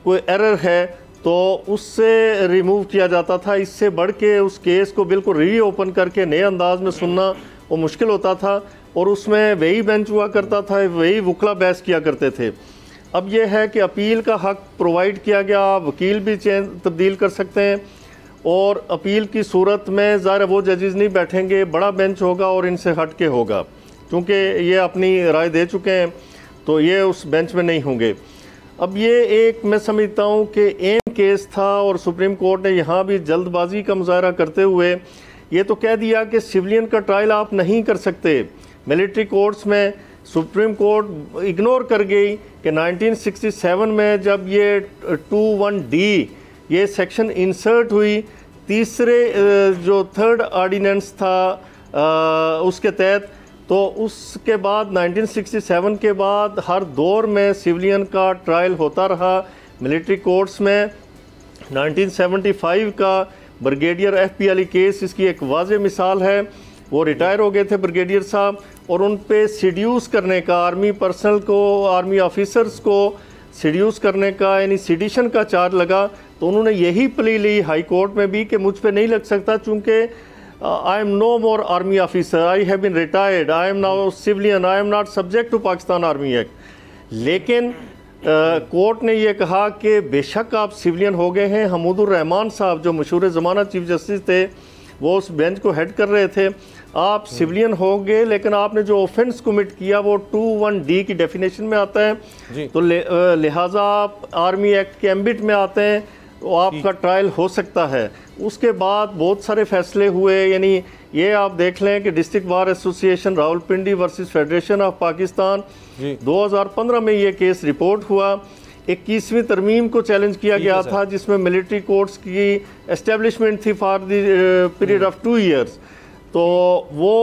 कोई एरर है तो उससे रिमूव किया जाता था। इससे बढ़ के उस केस को बिल्कुल री ओपन करके नए अंदाज में सुनना वो मुश्किल होता था और उसमें वही बेंच हुआ करता था, वही वकला बहस किया करते थे। अब यह है कि अपील का हक प्रोवाइड किया गया, वकील भी तब्दील कर सकते हैं और अपील की सूरत में ज़ाहिर वो जजेस नहीं बैठेंगे, बड़ा बेंच होगा और इनसे हट के होगा, क्योंकि ये अपनी राय दे चुके हैं तो ये उस बेंच में नहीं होंगे। अब ये एक मैं समझता हूँ कि एम केस था और सुप्रीम कोर्ट ने यहाँ भी जल्दबाजी का मुजाहरा करते हुए ये तो कह दिया कि सिविलियन का ट्रायल आप नहीं कर सकते मिलिट्री कोर्ट्स में। सुप्रीम कोर्ट इग्नोर कर गई कि 1967 में जब ये 21D ये सेक्शन इंसर्ट हुई, तीसरे जो थर्ड ऑर्डिनेंस था उसके तहत तो उसके बाद 1967 के बाद हर दौर में सिविलियन का ट्रायल होता रहा मिलिट्री कोर्ट्स में। 1975 का ब्रिगेडियर FP अली केस इसकी एक वाज़ेह मिसाल है। वो रिटायर हो गए थे ब्रिगेडियर साहब, और उन पे सीड्यूस करने का, आर्मी पर्सनल को, आर्मी ऑफिसर्स को सीड्यूस करने का, यानी सीडिशन का चार्ज लगा। तो उन्होंने यही प्ली ली हाई कोर्ट में भी कि मुझ पे नहीं लग सकता, चूँकि I am no more army officer, I have been retired, I am now civilian, I am not subject to Pakistan army act. लेकिन कोर्ट ने यह कहा कि बेशक आप सिविलियन हो गए हैं। हमूदुर रहमान साहब जो मशहूर ज़माना चीफ जस्टिस थे, वो उस बेंच को हेड कर रहे थे, आप सिविलियन हो गए लेकिन आपने जो ऑफेंस कमिट किया वो 21D की डेफिनेशन में आता है, तो लिहाजा आप आर्मी एक्ट के एम्बिट में आते हैं, तो आपका ट्रायल हो सकता है। उसके बाद बहुत सारे फैसले हुए, यानी ये आप देख लें कि district bar association Rawalpindi versus federation of Pakistan 2015 में ये केस रिपोर्ट हुआ। 21वीं तरमीम को चैलेंज किया गया था, जिसमें मिलिट्री कोर्ट्स की एस्टेब्लिशमेंट थी for the period of 2 years. तो वो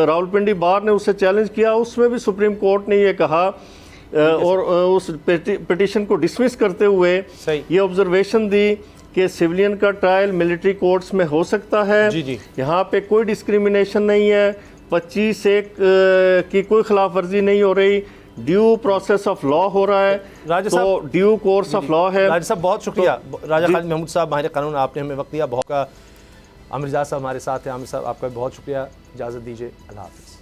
रावलपिंडी बार ने उससे चैलेंज किया, उसमें भी सुप्रीम कोर्ट ने ये कहा और उस पिटीशन को डिसमिस करते हुए ये ऑब्जर्वेशन दी कि सिविलियन का ट्रायल मिलिट्री कोर्ट्स में हो सकता है। यहाँ पे कोई डिस्क्रिमिनेशन नहीं है, 25(1) की कोई खिलाफ वर्जी नहीं हो रही, ड्यू प्रोसेस ऑफ लॉ हो रहा है, तो ड्यू कोर्स ऑफ लॉ है। राजा साहब बहुत शुक्रिया। राजा खालिद महमूद साहब माहिर कानून, आपने हमें वक्त दिया बहुत का। आमिर जाद साहब हमारे साथ हैं। आमिर साहब आपका बहुत शुक्रिया, इजाज़त दीजिए, अल्लाह हाफ़िज़।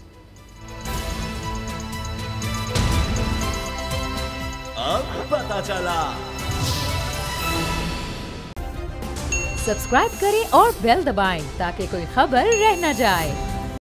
अब पता चला। सब्सक्राइब करें और बेल दबाएं ताकि कोई खबर रह न जाए।